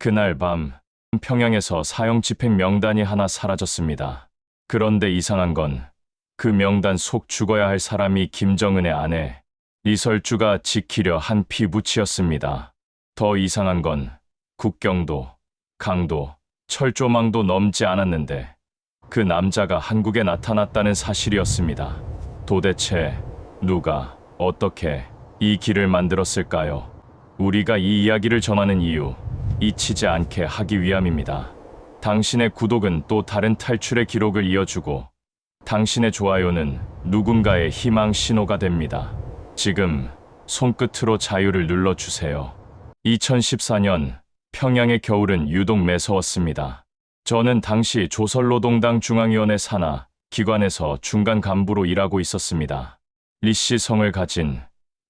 그날 밤 평양에서 사형 집행 명단이 하나 사라졌습니다. 그런데 이상한 건 그 명단 속 죽어야 할 사람이 김정은의 아내 리설주가 지키려 한 피부치였습니다. 더 이상한 건 국경도, 강도, 철조망도 넘지 않았는데 그 남자가 한국에 나타났다는 사실이었습니다. 도대체 누가, 어떻게 이 길을 만들었을까요? 우리가 이 이야기를 전하는 이유, 잊히지 않게 하기 위함입니다. 당신의 구독은 또 다른 탈출의 기록을 이어주고 당신의 좋아요는 누군가의 희망 신호가 됩니다. 지금 손끝으로 자유를 눌러주세요. 2014년 평양의 겨울은 유독 매서웠습니다. 저는 당시 조선노동당 중앙위원회 산하 기관에서 중간 간부로 일하고 있었습니다. 리씨 성을 가진,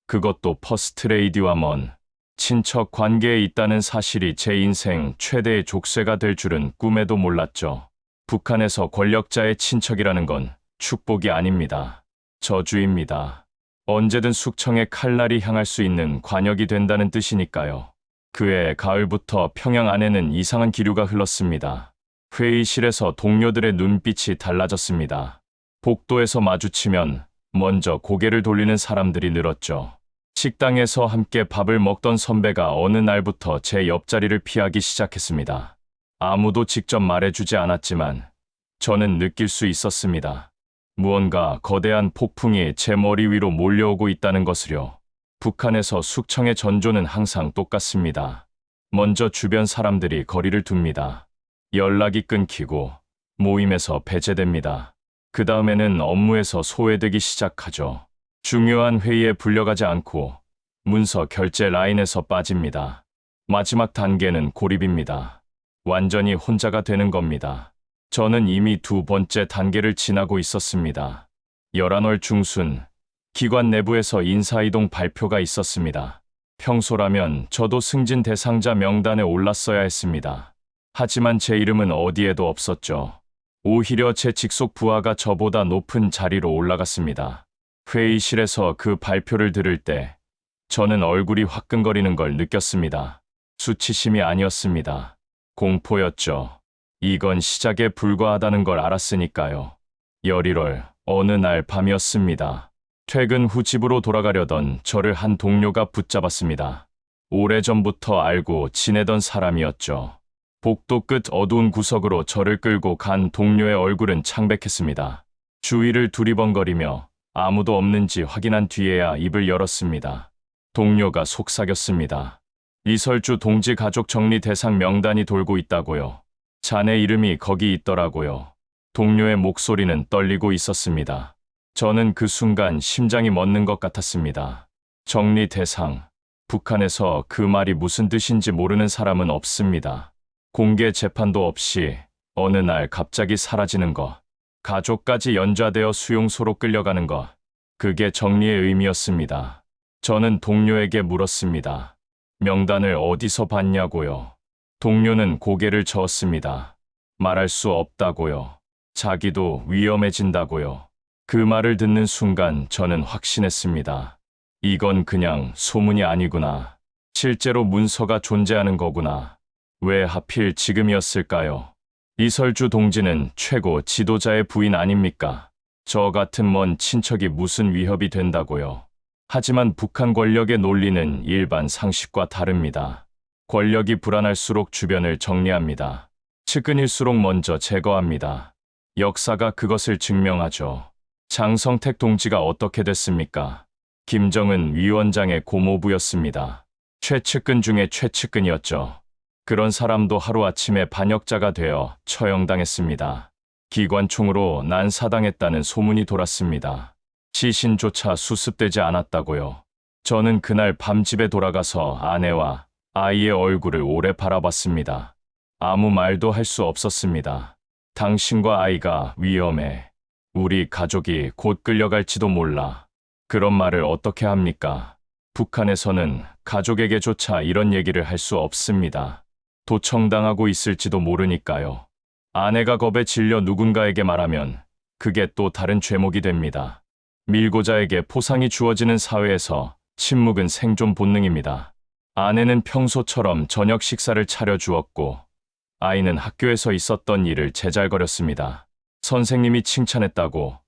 그것도 퍼스트레이디와 먼 친척 관계에 있다는 사실이 제 인생 최대의 족쇄가 될 줄은 꿈에도 몰랐죠. 북한에서 권력자의 친척이라는 건 축복이 아닙니다. 저주입니다. 언제든 숙청의 칼날이 향할 수 있는 관역이 된다는 뜻이니까요. 그해 가을부터 평양 안에는 이상한 기류가 흘렀습니다. 회의실에서 동료들의 눈빛이 달라졌습니다. 복도에서 마주치면 먼저 고개를 돌리는 사람들이 늘었죠. 식당에서 함께 밥을 먹던 선배가 어느 날부터 제 옆자리를 피하기 시작했습니다. 아무도 직접 말해주지 않았지만 저는 느낄 수 있었습니다. 무언가 거대한 폭풍이 제 머리 위로 몰려오고 있다는 것을요. 북한에서 숙청의 전조는 항상 똑같습니다. 먼저 주변 사람들이 거리를 둡니다. 연락이 끊기고 모임에서 배제됩니다. 그 다음에는 업무에서 소외되기 시작하죠. 중요한 회의에 불려가지 않고 문서 결제 라인에서 빠집니다. 마지막 단계는 고립입니다. 완전히 혼자가 되는 겁니다. 저는 이미 두 번째 단계를 지나고 있었습니다. 11월 중순, 기관 내부에서 인사이동 발표가 있었습니다. 평소라면 저도 승진 대상자 명단에 올랐어야 했습니다. 하지만 제 이름은 어디에도 없었죠. 오히려 제 직속 부하가 저보다 높은 자리로 올라갔습니다. 회의실에서 그 발표를 들을 때 저는 얼굴이 화끈거리는 걸 느꼈습니다. 수치심이 아니었습니다. 공포였죠. 이건 시작에 불과하다는 걸 알았으니까요. 11월 어느 날 밤이었습니다. 퇴근 후 집으로 돌아가려던 저를 한 동료가 붙잡았습니다. 오래전부터 알고 지내던 사람이었죠. 복도 끝 어두운 구석으로 저를 끌고 간 동료의 얼굴은 창백했습니다. 주위를 두리번거리며 아무도 없는지 확인한 뒤에야 입을 열었습니다. 동료가 속삭였습니다. 리설주 동지 가족 정리 대상 명단이 돌고 있다고요. 자네 이름이 거기 있더라고요. 동료의 목소리는 떨리고 있었습니다. 저는 그 순간 심장이 멎는 것 같았습니다. 정리 대상. 북한에서 그 말이 무슨 뜻인지 모르는 사람은 없습니다. 공개 재판도 없이 어느 날 갑자기 사라지는 것. 가족까지 연좌되어 수용소로 끌려가는 것. 그게 정리의 의미였습니다. 저는 동료에게 물었습니다. 명단을 어디서 봤냐고요. 동료는 고개를 저었습니다. 말할 수 없다고요. 자기도 위험해진다고요. 그 말을 듣는 순간 저는 확신했습니다. 이건 그냥 소문이 아니구나. 실제로 문서가 존재하는 거구나. 왜 하필 지금이었을까요? 리설주 동지는 최고 지도자의 부인 아닙니까? 저 같은 먼 친척이 무슨 위협이 된다고요. 하지만 북한 권력의 논리는 일반 상식과 다릅니다. 권력이 불안할수록 주변을 정리합니다. 측근일수록 먼저 제거합니다. 역사가 그것을 증명하죠. 장성택 동지가 어떻게 됐습니까? 김정은 위원장의 고모부였습니다. 최측근 중에 최측근이었죠. 그런 사람도 하루아침에 반역자가 되어 처형당했습니다. 기관총으로 난사당했다는 소문이 돌았습니다. 시신조차 수습되지 않았다고요. 저는 그날 밤 집에 돌아가서 아내와 아이의 얼굴을 오래 바라봤습니다. 아무 말도 할 수 없었습니다. 당신과 아이가 위험해. 우리 가족이 곧 끌려갈지도 몰라. 그런 말을 어떻게 합니까? 북한에서는 가족에게조차 이런 얘기를 할 수 없습니다. 도청당하고 있을지도 모르니까요. 아내가 겁에 질려 누군가에게 말하면 그게 또 다른 죄목이 됩니다. 밀고자에게 포상이 주어지는 사회에서 침묵은 생존 본능입니다. 아내는 평소처럼 저녁 식사를 차려주었고 아이는 학교에서 있었던 일을 제잘거렸습니다. 선생님이 칭찬했다고,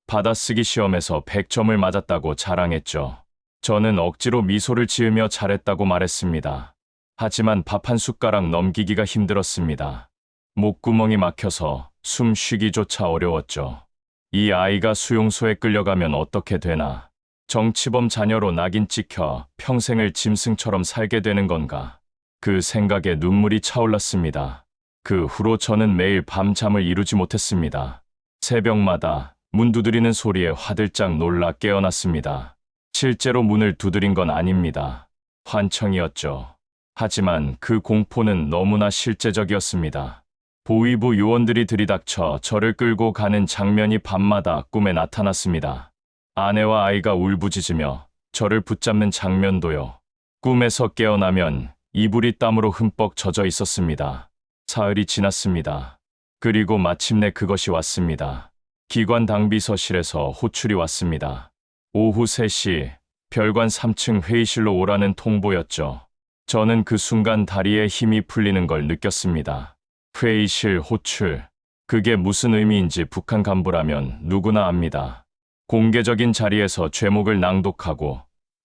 받아쓰기 시험에서 100점을 맞았다고 자랑했죠. 저는 억지로 미소를 지으며 잘했다고 말했습니다. 하지만 밥 한 숟가락 넘기기가 힘들었습니다. 목구멍이 막혀서 숨 쉬기조차 어려웠죠. 이 아이가 수용소에 끌려가면 어떻게 되나? 정치범 자녀로 낙인 찍혀 평생을 짐승처럼 살게 되는 건가? 그 생각에 눈물이 차올랐습니다. 그 후로 저는 매일 밤잠을 이루지 못했습니다. 새벽마다 문 두드리는 소리에 화들짝 놀라 깨어났습니다. 실제로 문을 두드린 건 아닙니다. 환청이었죠. 하지만 그 공포는 너무나 실제적이었습니다. 보위부 요원들이 들이닥쳐 저를 끌고 가는 장면이 밤마다 꿈에 나타났습니다. 아내와 아이가 울부짖으며 저를 붙잡는 장면도요. 꿈에서 깨어나면 이불이 땀으로 흠뻑 젖어 있었습니다. 사흘이 지났습니다. 그리고 마침내 그것이 왔습니다. 기관 당비서실에서 호출이 왔습니다. 오후 3시 별관 3층 회의실로 오라는 통보였죠. 저는 그 순간 다리에 힘이 풀리는 걸 느꼈습니다. 회의실 호출. 그게 무슨 의미인지 북한 간부라면 누구나 압니다. 공개적인 자리에서 죄목을 낭독하고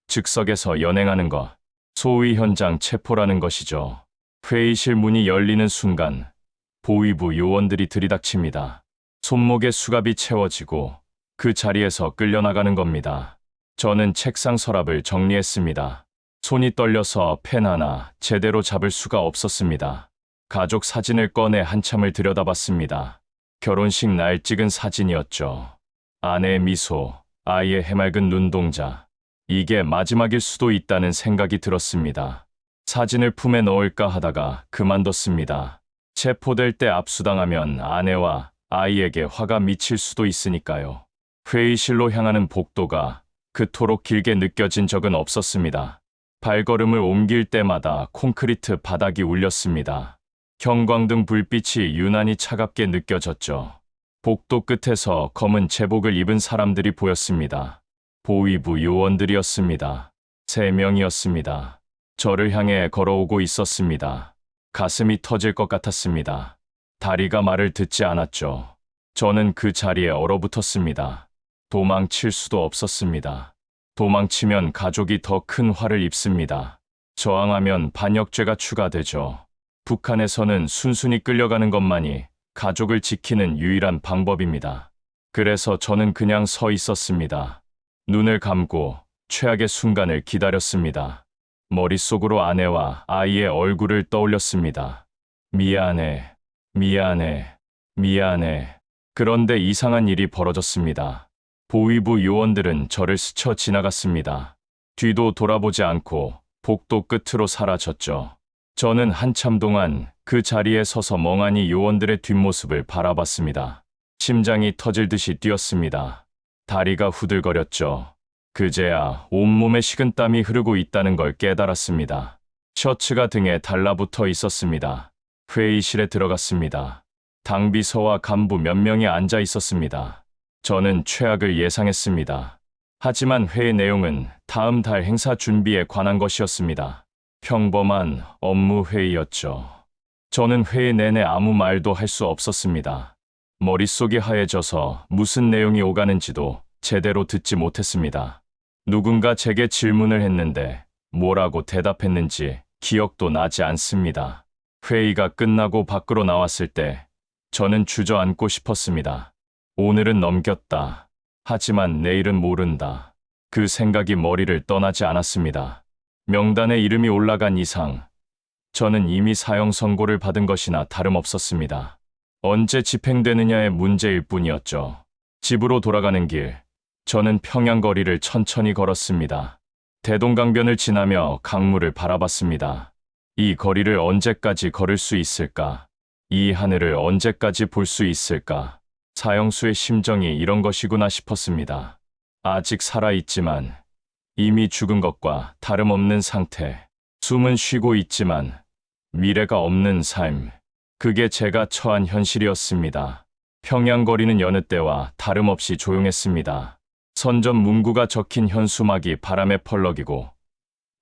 즉석에서 연행하는 것. 소위 현장 체포라는 것이죠. 회의실 문이 열리는 순간 보위부 요원들이 들이닥칩니다. 손목에 수갑이 채워지고 그 자리에서 끌려나가는 겁니다. 저는 책상 서랍을 정리했습니다. 손이 떨려서 펜 하나 제대로 잡을 수가 없었습니다. 가족 사진을 꺼내 한참을 들여다봤습니다. 결혼식 날 찍은 사진이었죠. 아내의 미소, 아이의 해맑은 눈동자. 이게 마지막일 수도 있다는 생각이 들었습니다. 사진을 품에 넣을까 하다가 그만뒀습니다. 체포될 때 압수당하면 아내와 아이에게 화가 미칠 수도 있으니까요. 회의실로 향하는 복도가 그토록 길게 느껴진 적은 없었습니다. 발걸음을 옮길 때마다 콘크리트 바닥이 울렸습니다. 형광등 불빛이 유난히 차갑게 느껴졌죠. 복도 끝에서 검은 제복을 입은 사람들이 보였습니다. 보위부 요원들이었습니다. 3명이었습니다. 저를 향해 걸어오고 있었습니다. 가슴이 터질 것 같았습니다. 다리가 말을 듣지 않았죠. 저는 그 자리에 얼어붙었습니다. 도망칠 수도 없었습니다. 도망치면 가족이 더 큰 화를 입습니다. 저항하면 반역죄가 추가되죠. 북한에서는 순순히 끌려가는 것만이 가족을 지키는 유일한 방법입니다. 그래서 저는 그냥 서 있었습니다. 눈을 감고 최악의 순간을 기다렸습니다. 머릿속으로 아내와 아이의 얼굴을 떠올렸습니다. 미안해, 미안해, 미안해. 그런데 이상한 일이 벌어졌습니다. 보위부 요원들은 저를 스쳐 지나갔습니다. 뒤도 돌아보지 않고 복도 끝으로 사라졌죠. 저는 한참 동안 그 자리에 서서 멍하니 요원들의 뒷모습을 바라봤습니다. 심장이 터질 듯이 뛰었습니다. 다리가 후들거렸죠. 그제야 온몸에 식은땀이 흐르고 있다는 걸 깨달았습니다. 셔츠가 등에 달라붙어 있었습니다. 회의실에 들어갔습니다. 당비서와 간부 몇 명이 앉아 있었습니다. 저는 최악을 예상했습니다. 하지만 회의 내용은 다음 달 행사 준비에 관한 것이었습니다. 평범한 업무 회의였죠. 저는 회의 내내 아무 말도 할 수 없었습니다. 머릿속이 하얘져서 무슨 내용이 오가는지도 제대로 듣지 못했습니다. 누군가 제게 질문을 했는데 뭐라고 대답했는지 기억도 나지 않습니다. 회의가 끝나고 밖으로 나왔을 때 저는 주저앉고 싶었습니다. 오늘은 넘겼다. 하지만 내일은 모른다. 그 생각이 머리를 떠나지 않았습니다. 명단에 이름이 올라간 이상 저는 이미 사형 선고를 받은 것이나 다름없었습니다. 언제 집행되느냐의 문제일 뿐이었죠. 집으로 돌아가는 길, 저는 평양 거리를 천천히 걸었습니다. 대동강변을 지나며 강물을 바라봤습니다. 이 거리를 언제까지 걸을 수 있을까? 이 하늘을 언제까지 볼 수 있을까? 사형수의 심정이 이런 것이구나 싶었습니다. 아직 살아있지만 이미 죽은 것과 다름없는 상태. 숨은 쉬고 있지만 미래가 없는 삶. 그게 제가 처한 현실이었습니다. 평양 거리는 여느 때와 다름없이 조용했습니다. 선전 문구가 적힌 현수막이 바람에 펄럭이고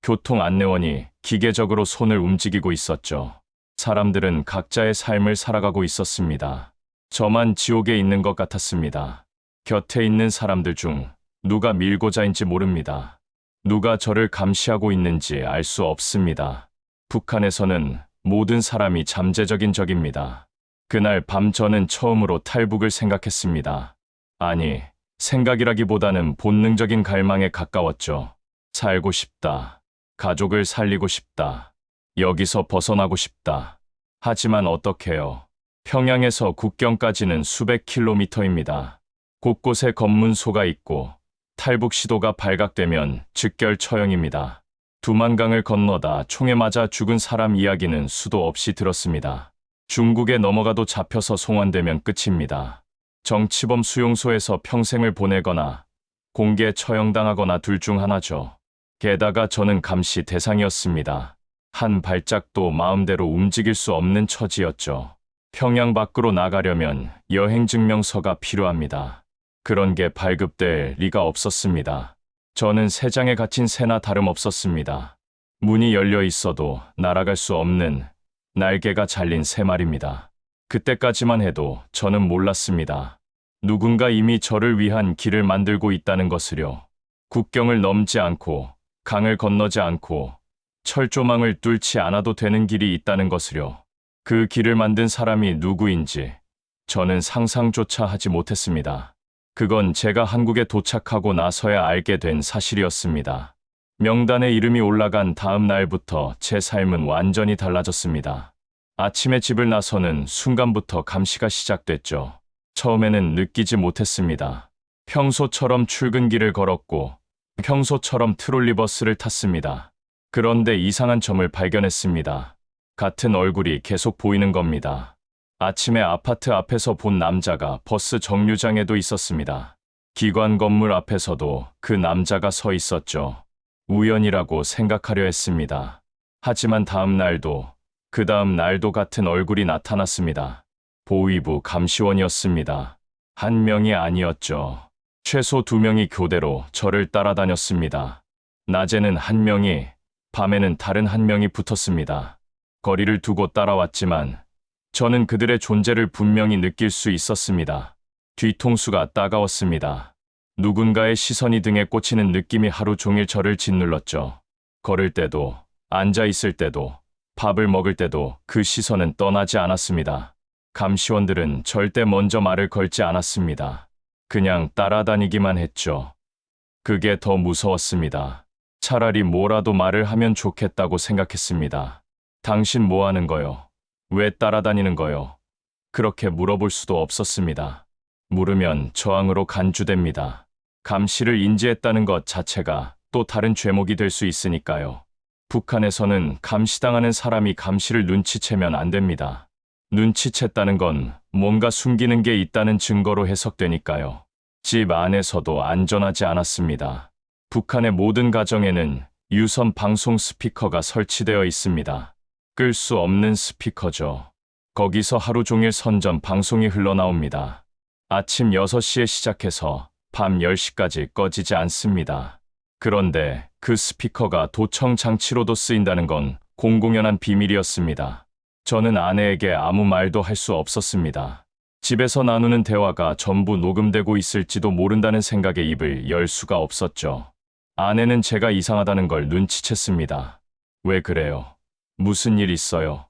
교통안내원이 기계적으로 손을 움직이고 있었죠. 사람들은 각자의 삶을 살아가고 있었습니다. 저만 지옥에 있는 것 같았습니다. 곁에 있는 사람들 중 누가 밀고자인지 모릅니다. 누가 저를 감시하고 있는지 알 수 없습니다. 북한에서는 모든 사람이 잠재적인 적입니다. 그날 밤 저는 처음으로 탈북을 생각했습니다. 아니, 생각이라기보다는 본능적인 갈망에 가까웠죠. 살고 싶다. 가족을 살리고 싶다. 여기서 벗어나고 싶다. 하지만 어떡해요. 평양에서 국경까지는 수백 킬로미터입니다. 곳곳에 검문소가 있고 탈북 시도가 발각되면 즉결 처형입니다. 두만강을 건너다 총에 맞아 죽은 사람 이야기는 수도 없이 들었습니다. 중국에 넘어가도 잡혀서 송환되면 끝입니다. 정치범 수용소에서 평생을 보내거나 공개 처형당하거나 둘 중 하나죠. 게다가 저는 감시 대상이었습니다. 한 발짝도 마음대로 움직일 수 없는 처지였죠. 평양 밖으로 나가려면 여행증명서가 필요합니다. 그런 게 발급될 리가 없었습니다. 저는 새장에 갇힌 새나 다름없었습니다. 문이 열려 있어도 날아갈 수 없는 날개가 잘린 새 말입니다. 그때까지만 해도 저는 몰랐습니다. 누군가 이미 저를 위한 길을 만들고 있다는 것을요. 국경을 넘지 않고 강을 건너지 않고 철조망을 뚫지 않아도 되는 길이 있다는 것을요. 그 길을 만든 사람이 누구인지 저는 상상조차 하지 못했습니다. 그건 제가 한국에 도착하고 나서야 알게 된 사실이었습니다. 명단에 이름이 올라간 다음 날부터 제 삶은 완전히 달라졌습니다. 아침에 집을 나서는 순간부터 감시가 시작됐죠. 처음에는 느끼지 못했습니다. 평소처럼 출근길을 걸었고 평소처럼 트롤리버스를 탔습니다. 그런데 이상한 점을 발견했습니다. 같은 얼굴이 계속 보이는 겁니다. 아침에 아파트 앞에서 본 남자가 버스 정류장에도 있었습니다. 기관 건물 앞에서도 그 남자가 서 있었죠. 우연이라고 생각하려 했습니다. 하지만 다음 날도 그 다음 날도 같은 얼굴이 나타났습니다. 보위부 감시원이었습니다. 한 명이 아니었죠. 최소 2명이 교대로 저를 따라다녔습니다. 낮에는 한 명이, 밤에는 다른 한 명이 붙었습니다. 거리를 두고 따라왔지만 저는 그들의 존재를 분명히 느낄 수 있었습니다. 뒤통수가 따가웠습니다. 누군가의 시선이 등에 꽂히는 느낌이 하루 종일 저를 짓눌렀죠. 걸을 때도, 앉아 있을 때도, 밥을 먹을 때도 그 시선은 떠나지 않았습니다. 감시원들은 절대 먼저 말을 걸지 않았습니다. 그냥 따라다니기만 했죠. 그게 더 무서웠습니다. 차라리 뭐라도 말을 하면 좋겠다고 생각했습니다. 당신 뭐 하는 거요? 왜 따라다니는 거요? 그렇게 물어볼 수도 없었습니다. 물으면 저항으로 간주됩니다. 감시를 인지했다는 것 자체가 또 다른 죄목이 될 수 있으니까요. 북한에서는 감시당하는 사람이 감시를 눈치채면 안 됩니다. 눈치챘다는 건 뭔가 숨기는 게 있다는 증거로 해석되니까요. 집 안에서도 안전하지 않았습니다. 북한의 모든 가정에는 유선 방송 스피커가 설치되어 있습니다. 끌 수 없는 스피커죠. 거기서 하루 종일 선전 방송이 흘러나옵니다. 아침 6시에 시작해서 밤 10시까지 꺼지지 않습니다. 그런데 그 스피커가 도청 장치로도 쓰인다는 건 공공연한 비밀이었습니다. 저는 아내에게 아무 말도 할 수 없었습니다. 집에서 나누는 대화가 전부 녹음되고 있을지도 모른다는 생각에 입을 열 수가 없었죠. 아내는 제가 이상하다는 걸 눈치챘습니다. 왜 그래요? 무슨 일 있어요?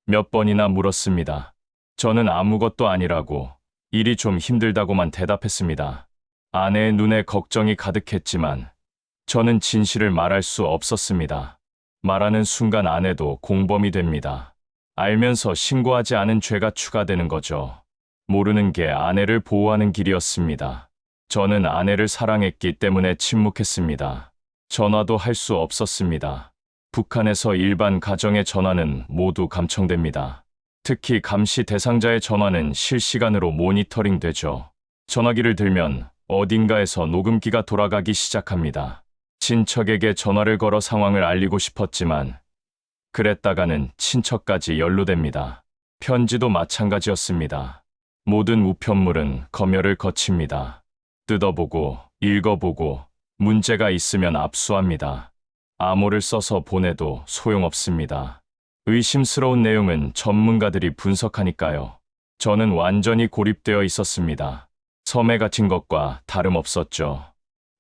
몇 번이나 물었습니다. 저는 아무것도 아니라고, 일이 좀 힘들다고만 대답했습니다. 아내의 눈에 걱정이 가득했지만 저는 진실을 말할 수 없었습니다. 말하는 순간 아내도 공범이 됩니다. 알면서 신고하지 않은 죄가 추가되는 거죠. 모르는 게 아내를 보호하는 길이었습니다. 저는 아내를 사랑했기 때문에 침묵했습니다. 전화도 할 수 없었습니다. 북한에서 일반 가정의 전화는 모두 감청됩니다. 특히 감시 대상자의 전화는 실시간으로 모니터링 되죠. 전화기를 들면 어딘가에서 녹음기가 돌아가기 시작합니다. 친척에게 전화를 걸어 상황을 알리고 싶었지만 그랬다가는 친척까지 연루됩니다. 편지도 마찬가지였습니다. 모든 우편물은 검열을 거칩니다. 뜯어보고, 읽어보고, 문제가 있으면 압수합니다. 암호를 써서 보내도 소용없습니다. 의심스러운 내용은 전문가들이 분석하니까요. 저는 완전히 고립되어 있었습니다. 섬에 갇힌 것과 다름없었죠.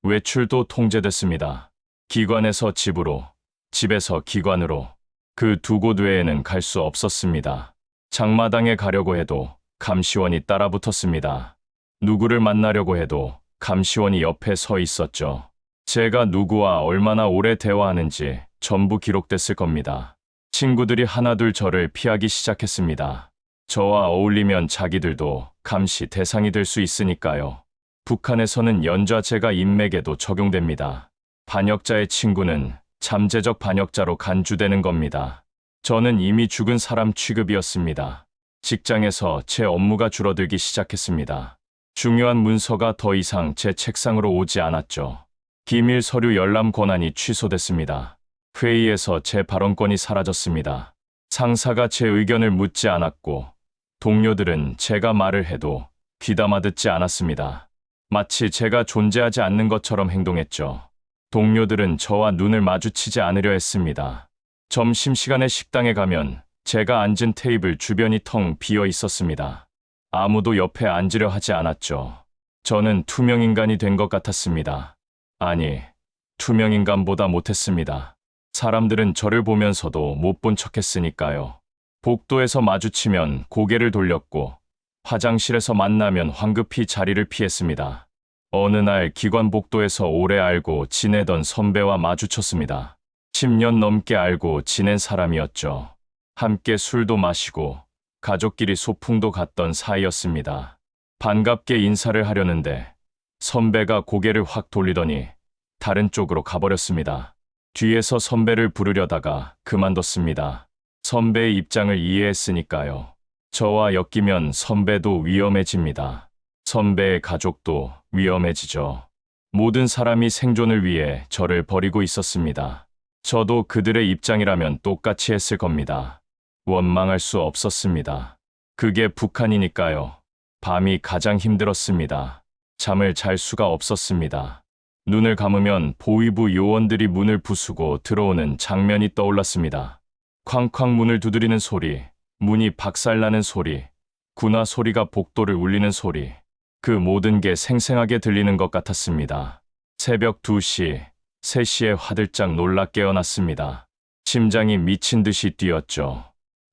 외출도 통제됐습니다. 기관에서 집으로, 집에서 기관으로, 그 두 곳 외에는 갈 수 없었습니다. 장마당에 가려고 해도 감시원이 따라붙었습니다. 누구를 만나려고 해도 감시원이 옆에 서 있었죠. 제가 누구와 얼마나 오래 대화하는지 전부 기록됐을 겁니다. 친구들이 하나둘 저를 피하기 시작했습니다. 저와 어울리면 자기들도 감시 대상이 될 수 있으니까요. 북한에서는 연좌제가 인맥에도 적용됩니다. 반역자의 친구는 잠재적 반역자로 간주되는 겁니다. 저는 이미 죽은 사람 취급이었습니다. 직장에서 제 업무가 줄어들기 시작했습니다. 중요한 문서가 더 이상 제 책상으로 오지 않았죠. 기밀 서류 열람 권한이 취소됐습니다. 회의에서 제 발언권이 사라졌습니다. 상사가 제 의견을 묻지 않았고 동료들은 제가 말을 해도 귀담아 듣지 않았습니다. 마치 제가 존재하지 않는 것처럼 행동했죠. 동료들은 저와 눈을 마주치지 않으려 했습니다. 점심시간에 식당에 가면 제가 앉은 테이블 주변이 텅 비어 있었습니다. 아무도 옆에 앉으려 하지 않았죠. 저는 투명인간이 된 것 같았습니다. 아니, 투명인간보다 못했습니다. 사람들은 저를 보면서도 못 본 척했으니까요. 복도에서 마주치면 고개를 돌렸고 화장실에서 만나면 황급히 자리를 피했습니다. 어느 날 기관 복도에서 오래 알고 지내던 선배와 마주쳤습니다. 10년 넘게 알고 지낸 사람이었죠. 함께 술도 마시고 가족끼리 소풍도 갔던 사이였습니다. 반갑게 인사를 하려는데 선배가 고개를 확 돌리더니 다른 쪽으로 가버렸습니다. 뒤에서 선배를 부르려다가 그만뒀습니다. 선배의 입장을 이해했으니까요. 저와 엮이면 선배도 위험해집니다. 선배의 가족도 위험해지죠. 모든 사람이 생존을 위해 저를 버리고 있었습니다. 저도 그들의 입장이라면 똑같이 했을 겁니다. 원망할 수 없었습니다. 그게 북한이니까요. 밤이 가장 힘들었습니다. 잠을 잘 수가 없었습니다. 눈을 감으면 보위부 요원들이 문을 부수고 들어오는 장면이 떠올랐습니다. 쾅쾅 문을 두드리는 소리, 문이 박살나는 소리, 군화 소리가 복도를 울리는 소리, 그 모든 게 생생하게 들리는 것 같았습니다. 새벽 2시, 3시에 화들짝 놀라 깨어났습니다. 심장이 미친 듯이 뛰었죠.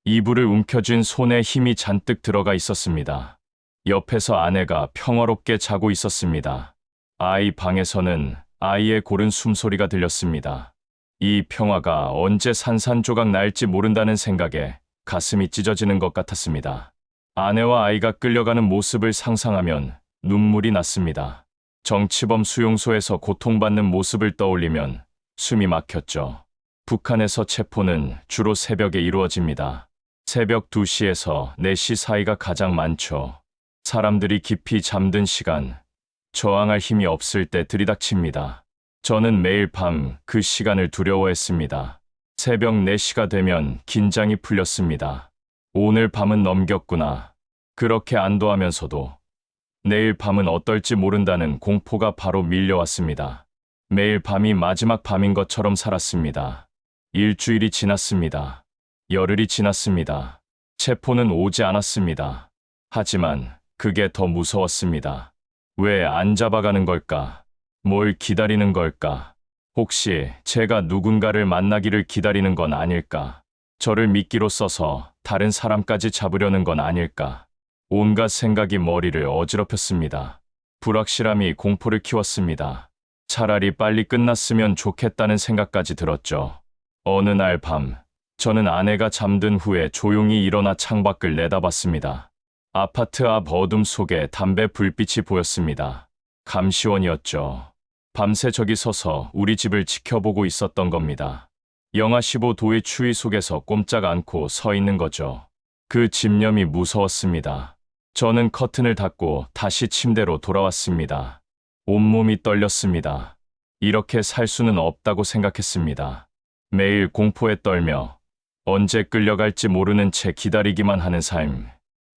이불을 움켜쥔 손에 힘이 잔뜩 들어가 있었습니다. 옆에서 아내가 평화롭게 자고 있었습니다. 아이 방에서는 아이의 고른 숨소리가 들렸습니다. 이 평화가 언제 산산조각 날지 모른다는 생각에 가슴이 찢어지는 것 같았습니다. 아내와 아이가 끌려가는 모습을 상상하면 눈물이 났습니다. 정치범 수용소에서 고통받는 모습을 떠올리면 숨이 막혔죠. 북한에서 체포는 주로 새벽에 이루어집니다. 새벽 2시에서 4시 사이가 가장 많죠. 사람들이 깊이 잠든 시간, 저항할 힘이 없을 때 들이닥칩니다. 저는 매일 밤 그 시간을 두려워했습니다. 새벽 4시가 되면 긴장이 풀렸습니다. 오늘 밤은 넘겼구나. 그렇게 안도하면서도 내일 밤은 어떨지 모른다는 공포가 바로 밀려왔습니다. 매일 밤이 마지막 밤인 것처럼 살았습니다. 일주일이 지났습니다. 열흘이 지났습니다. 체포는 오지 않았습니다. 하지만 그게 더 무서웠습니다. 왜 안 잡아가는 걸까? 뭘 기다리는 걸까? 혹시 제가 누군가를 만나기를 기다리는 건 아닐까? 저를 미끼로 써서 다른 사람까지 잡으려는 건 아닐까? 온갖 생각이 머리를 어지럽혔습니다. 불확실함이 공포를 키웠습니다. 차라리 빨리 끝났으면 좋겠다는 생각까지 들었죠. 어느 날 밤, 저는 아내가 잠든 후에 조용히 일어나 창밖을 내다봤습니다. 아파트 앞 어둠 속에 담배 불빛이 보였습니다. 감시원이었죠. 밤새 저기 서서 우리 집을 지켜보고 있었던 겁니다. 영하 15도의 추위 속에서 꼼짝 않고 서 있는 거죠. 그 집념이 무서웠습니다. 저는 커튼을 닫고 다시 침대로 돌아왔습니다. 온몸이 떨렸습니다. 이렇게 살 수는 없다고 생각했습니다. 매일 공포에 떨며 언제 끌려갈지 모르는 채 기다리기만 하는 삶.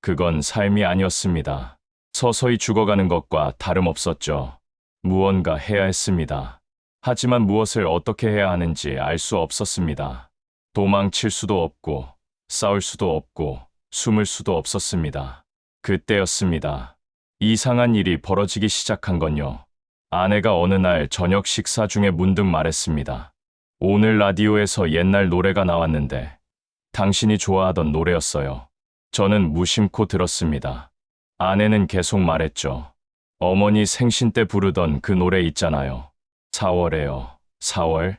그건 삶이 아니었습니다. 서서히 죽어가는 것과 다름없었죠. 무언가 해야 했습니다. 하지만 무엇을 어떻게 해야 하는지 알 수 없었습니다. 도망칠 수도 없고, 싸울 수도 없고, 숨을 수도 없었습니다. 그때였습니다. 이상한 일이 벌어지기 시작한 건요. 아내가 어느 날 저녁 식사 중에 문득 말했습니다. 오늘 라디오에서 옛날 노래가 나왔는데, 당신이 좋아하던 노래였어요. 저는 무심코 들었습니다. 아내는 계속 말했죠. 어머니 생신 때 부르던 그 노래 있잖아요. 4월에요. 4월?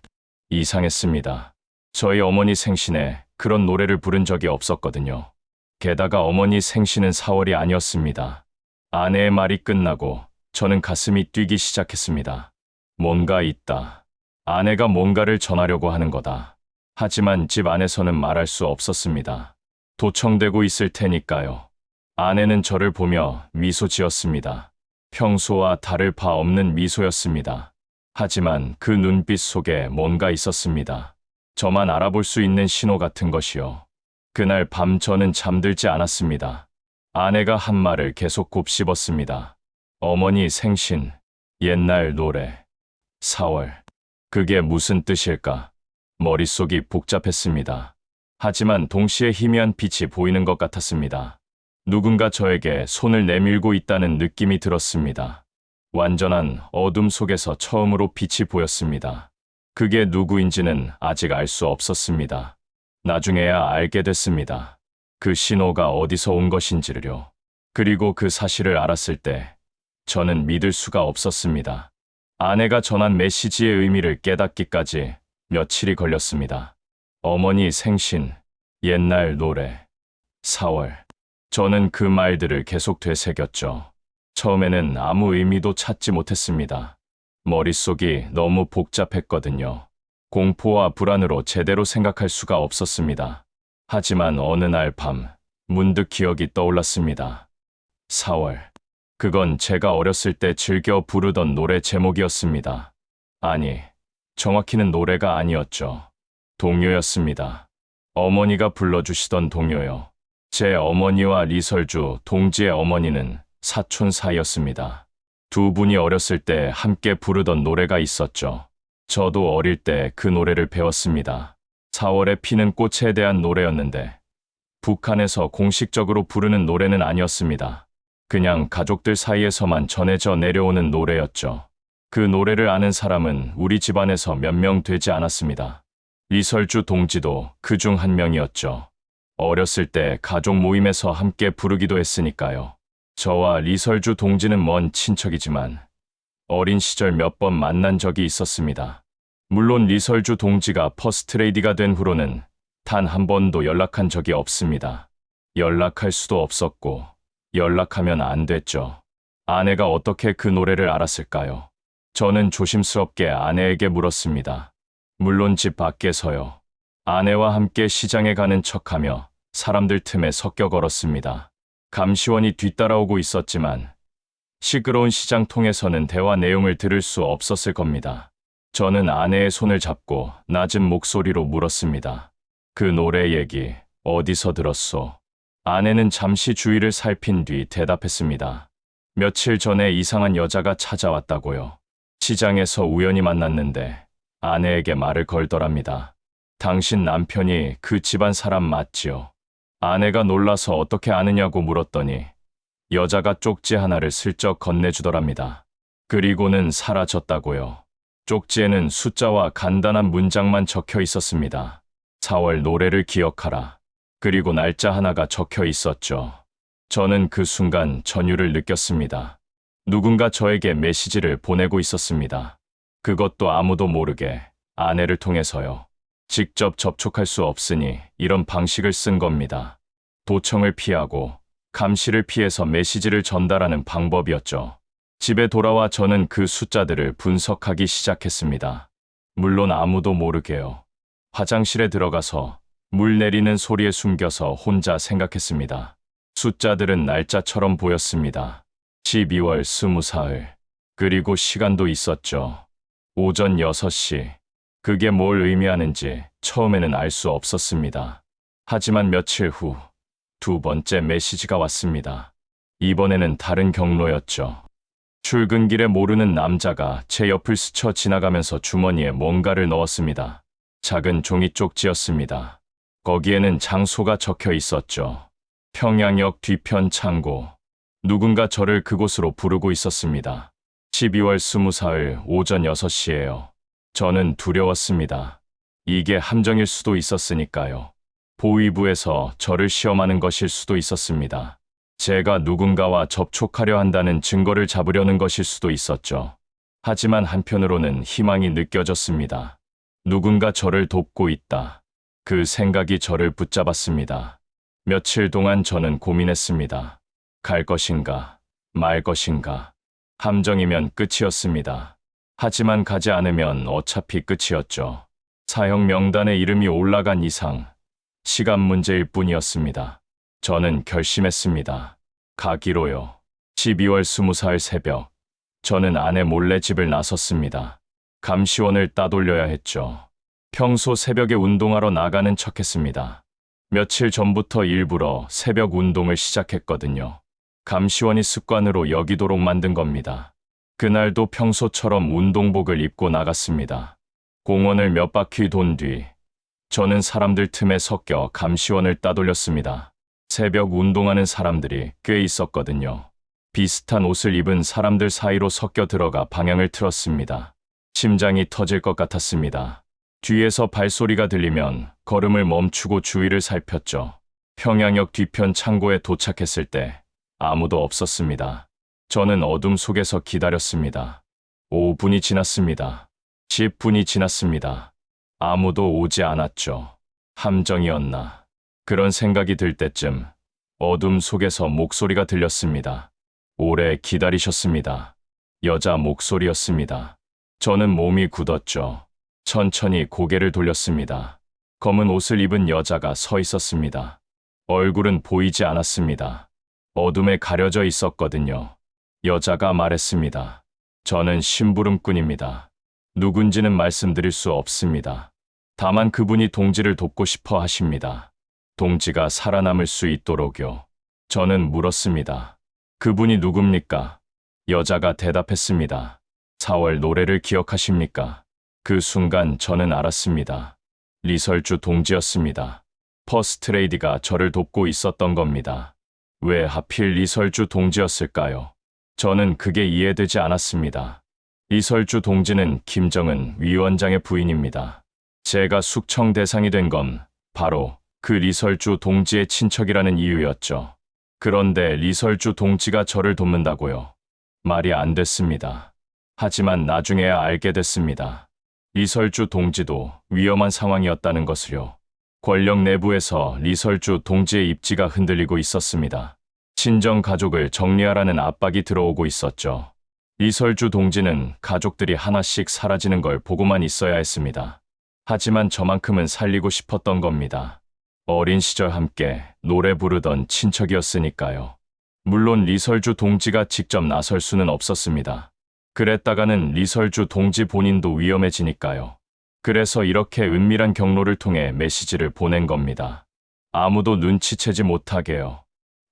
이상했습니다. 저희 어머니 생신에 그런 노래를 부른 적이 없었거든요. 게다가 어머니 생신은 4월이 아니었습니다. 아내의 말이 끝나고 저는 가슴이 뛰기 시작했습니다. 뭔가 있다. 아내가 뭔가를 전하려고 하는 거다. 하지만 집 안에서는 말할 수 없었습니다. 도청되고 있을 테니까요. 아내는 저를 보며 미소 지었습니다. 평소와 다를 바 없는 미소였습니다. 하지만 그 눈빛 속에 뭔가 있었습니다. 저만 알아볼 수 있는 신호 같은 것이요. 그날 밤 저는 잠들지 않았습니다. 아내가 한 말을 계속 곱씹었습니다. 어머니 생신, 옛날 노래, 4월. 그게 무슨 뜻일까? 머릿속이 복잡했습니다. 하지만 동시에 희미한 빛이 보이는 것 같았습니다. 누군가 저에게 손을 내밀고 있다는 느낌이 들었습니다. 완전한 어둠 속에서 처음으로 빛이 보였습니다. 그게 누구인지는 아직 알 수 없었습니다. 나중에야 알게 됐습니다. 그 신호가 어디서 온 것인지를요. 그리고 그 사실을 알았을 때 저는 믿을 수가 없었습니다. 아내가 전한 메시지의 의미를 깨닫기까지 며칠이 걸렸습니다. 어머니 생신, 옛날 노래, 4월. 저는 그 말들을 계속 되새겼죠. 처음에는 아무 의미도 찾지 못했습니다. 머릿속이 너무 복잡했거든요. 공포와 불안으로 제대로 생각할 수가 없었습니다. 하지만 어느 날 밤, 문득 기억이 떠올랐습니다. 4월. 그건 제가 어렸을 때 즐겨 부르던 노래 제목이었습니다. 아니, 정확히는 노래가 아니었죠. 동요였습니다. 어머니가 불러주시던 동요요. 제 어머니와 리설주 동지의 어머니는 사촌 사이였습니다. 두 분이 어렸을 때 함께 부르던 노래가 있었죠. 저도 어릴 때 그 노래를 배웠습니다. 4월에 피는 꽃에 대한 노래였는데 북한에서 공식적으로 부르는 노래는 아니었습니다. 그냥 가족들 사이에서만 전해져 내려오는 노래였죠. 그 노래를 아는 사람은 우리 집안에서 몇 명 되지 않았습니다. 리설주 동지도 그 중 한 명이었죠. 어렸을 때 가족 모임에서 함께 부르기도 했으니까요. 저와 리설주 동지는 먼 친척이지만 어린 시절 몇 번 만난 적이 있었습니다. 물론 리설주 동지가 퍼스트레이디가 된 후로는 단 한 번도 연락한 적이 없습니다. 연락할 수도 없었고 연락하면 안 됐죠. 아내가 어떻게 그 노래를 알았을까요? 저는 조심스럽게 아내에게 물었습니다. 물론 집 밖에서요. 아내와 함께 시장에 가는 척하며 사람들 틈에 섞여 걸었습니다. 감시원이 뒤따라오고 있었지만 시끄러운 시장 통에서는 대화 내용을 들을 수 없었을 겁니다. 저는 아내의 손을 잡고 낮은 목소리로 물었습니다. 그 노래 얘기 어디서 들었소? 아내는 잠시 주위를 살핀 뒤 대답했습니다. 며칠 전에 이상한 여자가 찾아왔다고요. 시장에서 우연히 만났는데 아내에게 말을 걸더랍니다. 당신 남편이 그 집안 사람 맞지요? 아내가 놀라서 어떻게 아느냐고 물었더니 여자가 쪽지 하나를 슬쩍 건네주더랍니다. 그리고는 사라졌다고요. 쪽지에는 숫자와 간단한 문장만 적혀 있었습니다. 4월 노래를 기억하라. 그리고 날짜 하나가 적혀 있었죠. 저는 그 순간 전율을 느꼈습니다. 누군가 저에게 메시지를 보내고 있었습니다. 그것도 아무도 모르게 아내를 통해서요. 직접 접촉할 수 없으니 이런 방식을 쓴 겁니다. 도청을 피하고 감시를 피해서 메시지를 전달하는 방법이었죠. 집에 돌아와 저는 그 숫자들을 분석하기 시작했습니다. 물론 아무도 모르게요. 화장실에 들어가서 물 내리는 소리에 숨겨서 혼자 생각했습니다. 숫자들은 날짜처럼 보였습니다. 12월 20사흘. 그리고 시간도 있었죠. 오전 6시. 그게 뭘 의미하는지 처음에는 알 수 없었습니다. 하지만 며칠 후 두 번째 메시지가 왔습니다. 이번에는 다른 경로였죠. 출근길에 모르는 남자가 제 옆을 스쳐 지나가면서 주머니에 뭔가를 넣었습니다. 작은 종이 쪽지였습니다. 거기에는 장소가 적혀 있었죠. 평양역 뒤편 창고. 누군가 저를 그곳으로 부르고 있었습니다. 12월 24일 오전 6시예요. 저는 두려웠습니다. 이게 함정일 수도 있었으니까요. 보위부에서 저를 시험하는 것일 수도 있었습니다. 제가 누군가와 접촉하려 한다는 증거를 잡으려는 것일 수도 있었죠. 하지만 한편으로는 희망이 느껴졌습니다. 누군가 저를 돕고 있다. 그 생각이 저를 붙잡았습니다. 며칠 동안 저는 고민했습니다. 갈 것인가, 말 것인가. 함정이면 끝이었습니다. 하지만 가지 않으면 어차피 끝이었죠. 사형 명단에 이름이 올라간 이상 시간 문제일 뿐이었습니다. 저는 결심했습니다. 가기로요. 12월 24일 새벽, 저는 아내 몰래 집을 나섰습니다. 감시원을 따돌려야 했죠. 평소 새벽에 운동하러 나가는 척했습니다. 며칠 전부터 일부러 새벽 운동을 시작했거든요. 감시원이 습관으로 여기도록 만든 겁니다. 그날도 평소처럼 운동복을 입고 나갔습니다. 공원을 몇 바퀴 돈 뒤, 저는 사람들 틈에 섞여 감시원을 따돌렸습니다. 새벽 운동하는 사람들이 꽤 있었거든요. 비슷한 옷을 입은 사람들 사이로 섞여 들어가 방향을 틀었습니다. 심장이 터질 것 같았습니다. 뒤에서 발소리가 들리면 걸음을 멈추고 주위를 살폈죠. 평양역 뒤편 창고에 도착했을 때 아무도 없었습니다. 저는 어둠 속에서 기다렸습니다. 5분이 지났습니다. 10분이 지났습니다. 아무도 오지 않았죠. 함정이었나. 그런 생각이 들 때쯤 어둠 속에서 목소리가 들렸습니다. 오래 기다리셨습니다. 여자 목소리였습니다. 저는 몸이 굳었죠. 천천히 고개를 돌렸습니다. 검은 옷을 입은 여자가 서 있었습니다. 얼굴은 보이지 않았습니다. 어둠에 가려져 있었거든요. 여자가 말했습니다. 저는 심부름꾼입니다. 누군지는 말씀드릴 수 없습니다. 다만 그분이 동지를 돕고 싶어 하십니다. 동지가 살아남을 수 있도록요. 저는 물었습니다. 그분이 누굽니까? 여자가 대답했습니다. 4월 노래를 기억하십니까? 그 순간 저는 알았습니다. 리설주 동지였습니다. 퍼스트레이디가 저를 돕고 있었던 겁니다. 왜 하필 리설주 동지였을까요? 저는 그게 이해되지 않았습니다. 리설주 동지는 김정은 위원장의 부인입니다. 제가 숙청 대상이 된 건 바로 그 리설주 동지의 친척이라는 이유였죠. 그런데 리설주 동지가 저를 돕는다고요? 말이 안 됐습니다. 하지만 나중에야 알게 됐습니다. 리설주 동지도 위험한 상황이었다는 것을요. 권력 내부에서 리설주 동지의 입지가 흔들리고 있었습니다. 친정 가족을 정리하라는 압박이 들어오고 있었죠. 리설주 동지는 가족들이 하나씩 사라지는 걸 보고만 있어야 했습니다. 하지만 저만큼은 살리고 싶었던 겁니다. 어린 시절 함께 노래 부르던 친척이었으니까요. 물론 리설주 동지가 직접 나설 수는 없었습니다. 그랬다가는 리설주 동지 본인도 위험해지니까요. 그래서 이렇게 은밀한 경로를 통해 메시지를 보낸 겁니다. 아무도 눈치채지 못하게요.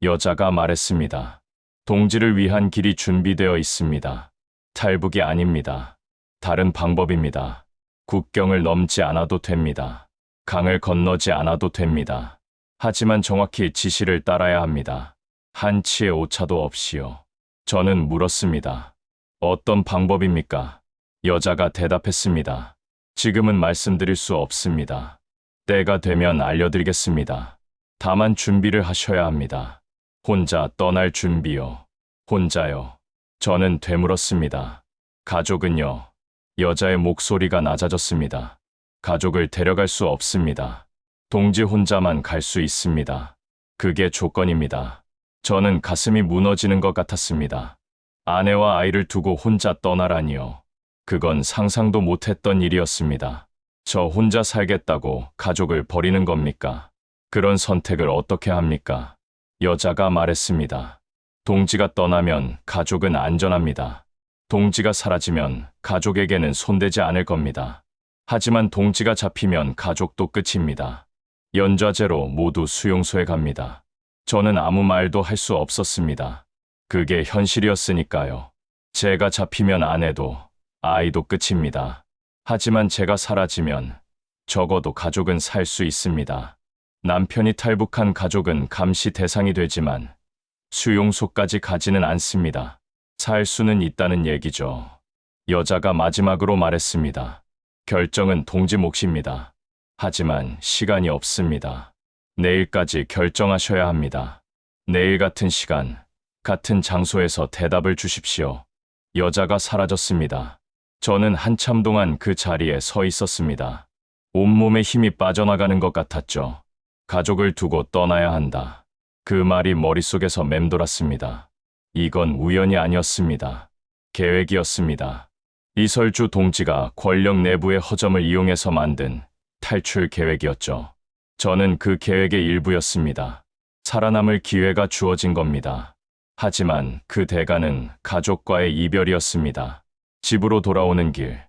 여자가 말했습니다. 동지를 위한 길이 준비되어 있습니다. 탈북이 아닙니다. 다른 방법입니다. 국경을 넘지 않아도 됩니다. 강을 건너지 않아도 됩니다. 하지만 정확히 지시를 따라야 합니다. 한치의 오차도 없이요. 저는 물었습니다. 어떤 방법입니까? 여자가 대답했습니다. 지금은 말씀드릴 수 없습니다. 때가 되면 알려드리겠습니다. 다만 준비를 하셔야 합니다. 혼자 떠날 준비요. 혼자요. 저는 되물었습니다. 가족은요. 여자의 목소리가 낮아졌습니다. 가족을 데려갈 수 없습니다. 동지 혼자만 갈 수 있습니다. 그게 조건입니다. 저는 가슴이 무너지는 것 같았습니다. 아내와 아이를 두고 혼자 떠나라니요. 그건 상상도 못했던 일이었습니다. 저 혼자 살겠다고 가족을 버리는 겁니까? 그런 선택을 어떻게 합니까? 여자가 말했습니다. 동지가 떠나면 가족은 안전합니다. 동지가 사라지면 가족에게는 손대지 않을 겁니다. 하지만 동지가 잡히면 가족도 끝입니다. 연좌제로 모두 수용소에 갑니다. 저는 아무 말도 할 수 없었습니다. 그게 현실이었으니까요. 제가 잡히면 아내도, 아이도 끝입니다. 하지만 제가 사라지면 적어도 가족은 살 수 있습니다. 남편이 탈북한 가족은 감시 대상이 되지만 수용소까지 가지는 않습니다. 살 수는 있다는 얘기죠. 여자가 마지막으로 말했습니다. 결정은 동지 몫입니다. 하지만 시간이 없습니다. 내일까지 결정하셔야 합니다. 내일 같은 시간, 같은 장소에서 대답을 주십시오. 여자가 사라졌습니다. 저는 한참 동안 그 자리에 서 있었습니다. 온몸에 힘이 빠져나가는 것 같았죠. 가족을 두고 떠나야 한다. 그 말이 머릿속에서 맴돌았습니다. 이건 우연이 아니었습니다. 계획이었습니다. 이설주 동지가 권력 내부의 허점을 이용해서 만든 탈출 계획이었죠. 저는 그 계획의 일부였습니다. 살아남을 기회가 주어진 겁니다. 하지만 그 대가는 가족과의 이별이었습니다. 집으로 돌아오는 길,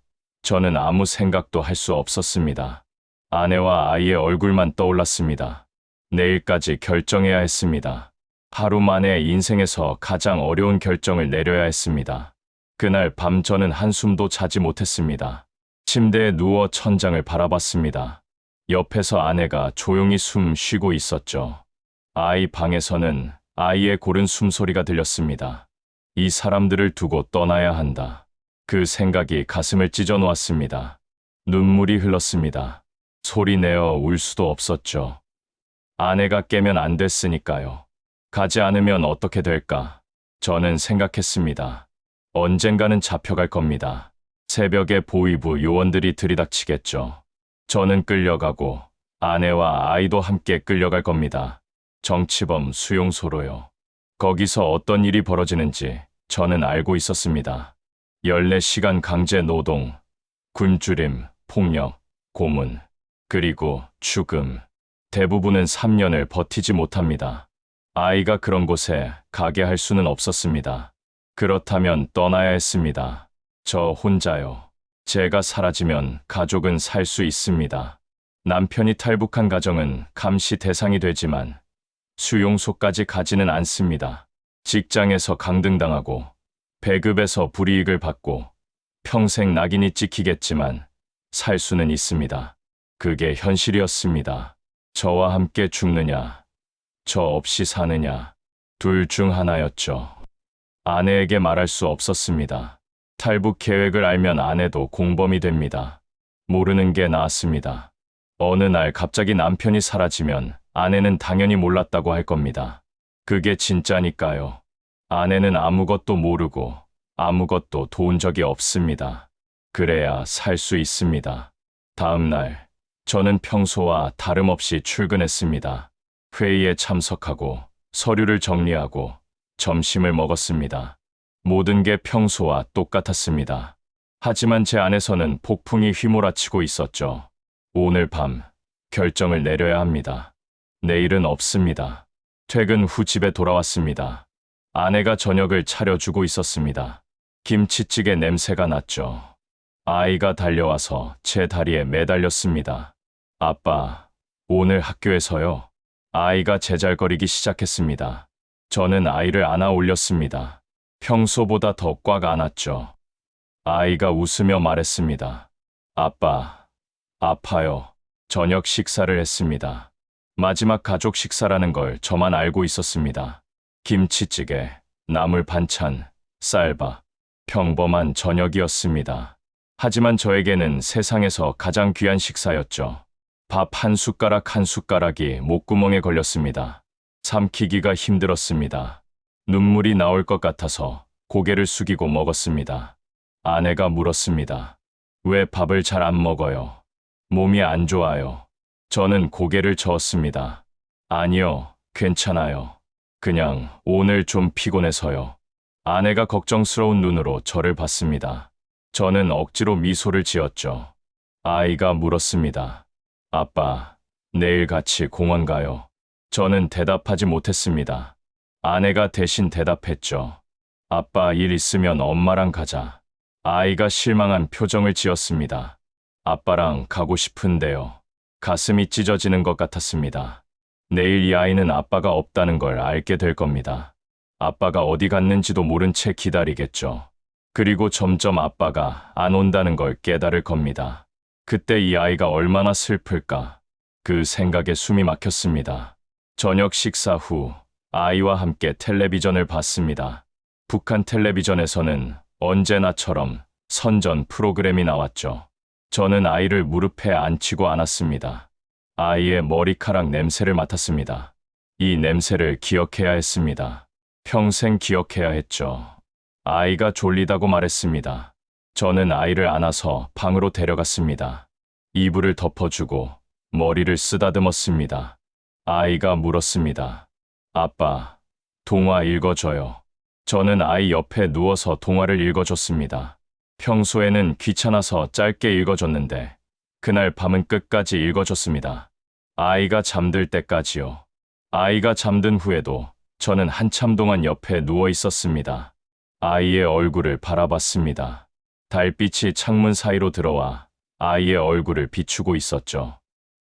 저는 아무 생각도 할 수 없었습니다. 아내와 아이의 얼굴만 떠올랐습니다. 내일까지 결정해야 했습니다. 하루 만에 인생에서 가장 어려운 결정을 내려야 했습니다. 그날 밤 저는 한숨도 자지 못했습니다. 침대에 누워 천장을 바라봤습니다. 옆에서 아내가 조용히 숨 쉬고 있었죠. 아이 방에서는 아이의 고른 숨소리가 들렸습니다. 이 사람들을 두고 떠나야 한다. 그 생각이 가슴을 찢어 놓았습니다. 눈물이 흘렀습니다. 소리 내어 울 수도 없었죠. 아내가 깨면 안 됐으니까요. 가지 않으면 어떻게 될까? 저는 생각했습니다. 언젠가는 잡혀갈 겁니다. 새벽에 보위부 요원들이 들이닥치겠죠. 저는 끌려가고 아내와 아이도 함께 끌려갈 겁니다. 정치범 수용소로요. 거기서 어떤 일이 벌어지는지 저는 알고 있었습니다. 14시간 강제 노동, 굶주림, 폭력, 고문, 그리고 죽음. 대부분은 3년을 버티지 못합니다. 아이가 그런 곳에 가게 할 수는 없었습니다. 그렇다면 떠나야 했습니다. 저 혼자요. 제가 사라지면 가족은 살 수 있습니다. 남편이 탈북한 가정은 감시 대상이 되지만 수용소까지 가지는 않습니다. 직장에서 강등당하고 배급에서 불이익을 받고 평생 낙인이 찍히겠지만 살 수는 있습니다. 그게 현실이었습니다. 저와 함께 죽느냐, 저 없이 사느냐, 둘 중 하나였죠. 아내에게 말할 수 없었습니다. 탈북 계획을 알면 아내도 공범이 됩니다. 모르는 게 나았습니다. 어느 날 갑자기 남편이 사라지면 아내는 당연히 몰랐다고 할 겁니다. 그게 진짜니까요. 아내는 아무것도 모르고 아무것도 도운 적이 없습니다. 그래야 살 수 있습니다. 다음 날, 저는 평소와 다름없이 출근했습니다. 회의에 참석하고 서류를 정리하고 점심을 먹었습니다. 모든 게 평소와 똑같았습니다. 하지만 제 안에서는 폭풍이 휘몰아치고 있었죠. 오늘 밤 결정을 내려야 합니다. 내일은 없습니다. 퇴근 후 집에 돌아왔습니다. 아내가 저녁을 차려주고 있었습니다. 김치찌개 냄새가 났죠. 아이가 달려와서 제 다리에 매달렸습니다. 아빠, 오늘 학교에서요. 아이가 제잘거리기 시작했습니다. 저는 아이를 안아 올렸습니다. 평소보다 더 꽉 안았죠. 아이가 웃으며 말했습니다. 아빠, 아파요. 저녁 식사를 했습니다. 마지막 가족 식사라는 걸 저만 알고 있었습니다. 김치찌개, 나물 반찬, 쌀밥, 평범한 저녁이었습니다. 하지만 저에게는 세상에서 가장 귀한 식사였죠. 밥 한 숟가락 한 숟가락이 목구멍에 걸렸습니다. 삼키기가 힘들었습니다. 눈물이 나올 것 같아서 고개를 숙이고 먹었습니다. 아내가 물었습니다. 왜 밥을 잘 안 먹어요? 몸이 안 좋아요. 저는 고개를 저었습니다. 아니요, 괜찮아요. 그냥 오늘 좀 피곤해서요. 아내가 걱정스러운 눈으로 저를 봤습니다. 저는 억지로 미소를 지었죠. 아이가 물었습니다. 아빠, 내일 같이 공원 가요. 저는 대답하지 못했습니다. 아내가 대신 대답했죠. 아빠 일 있으면 엄마랑 가자. 아이가 실망한 표정을 지었습니다. 아빠랑 가고 싶은데요. 가슴이 찢어지는 것 같았습니다. 내일 이 아이는 아빠가 없다는 걸 알게 될 겁니다. 아빠가 어디 갔는지도 모른 채 기다리겠죠. 그리고 점점 아빠가 안 온다는 걸 깨달을 겁니다. 그때 이 아이가 얼마나 슬플까. 그 생각에 숨이 막혔습니다. 저녁 식사 후 아이와 함께 텔레비전을 봤습니다. 북한 텔레비전에서는 언제나처럼 선전 프로그램이 나왔죠. 저는 아이를 무릎에 앉히고 안았습니다. 아이의 머리카락 냄새를 맡았습니다. 이 냄새를 기억해야 했습니다. 평생 기억해야 했죠. 아이가 졸리다고 말했습니다. 저는 아이를 안아서 방으로 데려갔습니다. 이불을 덮어주고 머리를 쓰다듬었습니다. 아이가 물었습니다. 아빠, 동화 읽어줘요. 저는 아이 옆에 누워서 동화를 읽어줬습니다. 평소에는 귀찮아서 짧게 읽어줬는데 그날 밤은 끝까지 읽어줬습니다. 아이가 잠들 때까지요. 아이가 잠든 후에도 저는 한참 동안 옆에 누워 있었습니다. 아이의 얼굴을 바라봤습니다. 달빛이 창문 사이로 들어와 아이의 얼굴을 비추고 있었죠.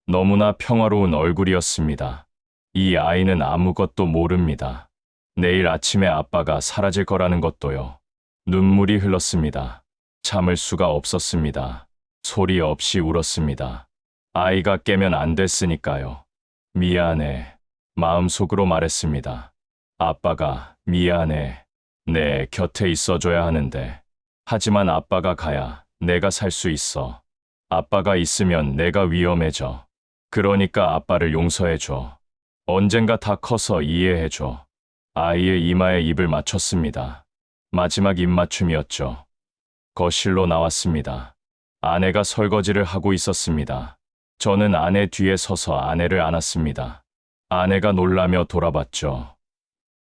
너무나 평화로운 얼굴이었습니다. 이 아이는 아무것도 모릅니다. 내일 아침에 아빠가 사라질 거라는 것도요. 눈물이 흘렀습니다. 참을 수가 없었습니다. 소리 없이 울었습니다. 아이가 깨면 안 됐으니까요. 미안해. 마음속으로 말했습니다. 아빠가 미안해. 내 곁에 있어줘야 하는데. 하지만 아빠가 가야 내가 살 수 있어. 아빠가 있으면 내가 위험해져. 그러니까 아빠를 용서해줘. 언젠가 다 커서 이해해줘. 아이의 이마에 입을 맞췄습니다. 마지막 입맞춤이었죠. 거실로 나왔습니다. 아내가 설거지를 하고 있었습니다. 저는 아내 뒤에 서서 아내를 안았습니다. 아내가 놀라며 돌아봤죠.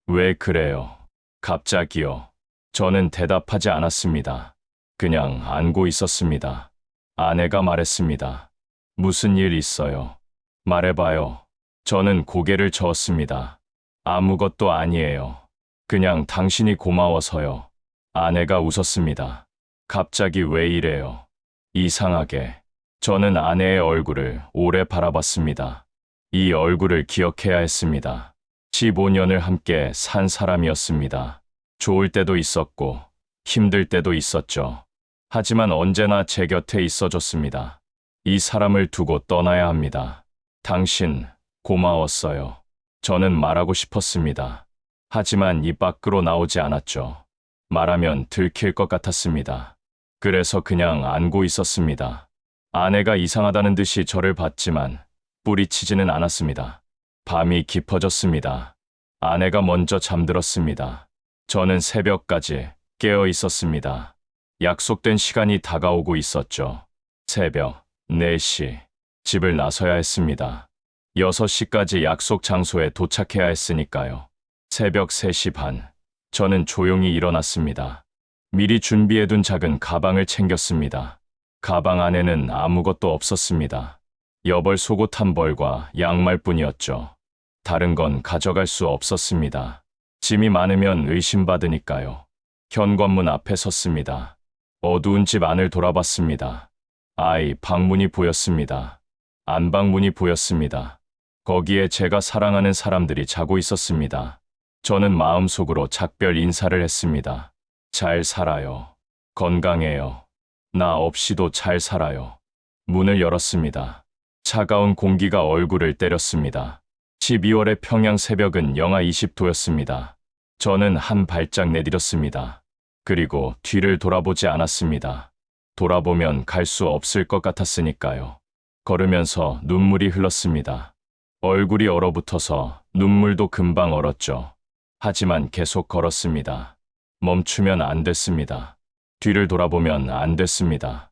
왜 그래요? 갑자기요. 저는 대답하지 않았습니다. 그냥 안고 있었습니다. 아내가 말했습니다. 무슨 일 있어요? 말해봐요. 저는 고개를 저었습니다. 아무것도 아니에요. 그냥 당신이 고마워서요. 아내가 웃었습니다. 갑자기 왜 이래요? 이상하게. 저는 아내의 얼굴을 오래 바라봤습니다. 이 얼굴을 기억해야 했습니다. 15년을 함께 산 사람이었습니다. 좋을 때도 있었고 힘들 때도 있었죠. 하지만 언제나 제 곁에 있어줬습니다. 이 사람을 두고 떠나야 합니다. 당신 고마웠어요. 저는 말하고 싶었습니다. 하지만 입 밖으로 나오지 않았죠. 말하면 들킬 것 같았습니다. 그래서 그냥 안고 있었습니다. 아내가 이상하다는 듯이 저를 봤지만 뿌리치지는 않았습니다. 밤이 깊어졌습니다. 아내가 먼저 잠들었습니다. 저는 새벽까지 깨어 있었습니다. 약속된 시간이 다가오고 있었죠. 새벽 4시. 집을 나서야 했습니다. 6시까지 약속 장소에 도착해야 했으니까요. 새벽 3시 반. 저는 조용히 일어났습니다. 미리 준비해둔 작은 가방을 챙겼습니다. 가방 안에는 아무것도 없었습니다. 여벌 속옷 한 벌과 양말뿐이었죠. 다른 건 가져갈 수 없었습니다. 짐이 많으면 의심받으니까요. 현관문 앞에 섰습니다. 어두운 집 안을 돌아봤습니다. 아이 방문이 보였습니다. 안방문이 보였습니다. 거기에 제가 사랑하는 사람들이 자고 있었습니다. 저는 마음속으로 작별 인사를 했습니다. 잘 살아요. 건강해요. 나 없이도 잘 살아요. 문을 열었습니다. 차가운 공기가 얼굴을 때렸습니다. 12월의 평양 새벽은 영하 20도였습니다. 저는 한 발짝 내디뎠습니다. 그리고 뒤를 돌아보지 않았습니다. 돌아보면 갈 수 없을 것 같았으니까요. 걸으면서 눈물이 흘렀습니다. 얼굴이 얼어붙어서 눈물도 금방 얼었죠. 하지만 계속 걸었습니다. 멈추면 안 됐습니다. 뒤를 돌아보면 안 됐습니다.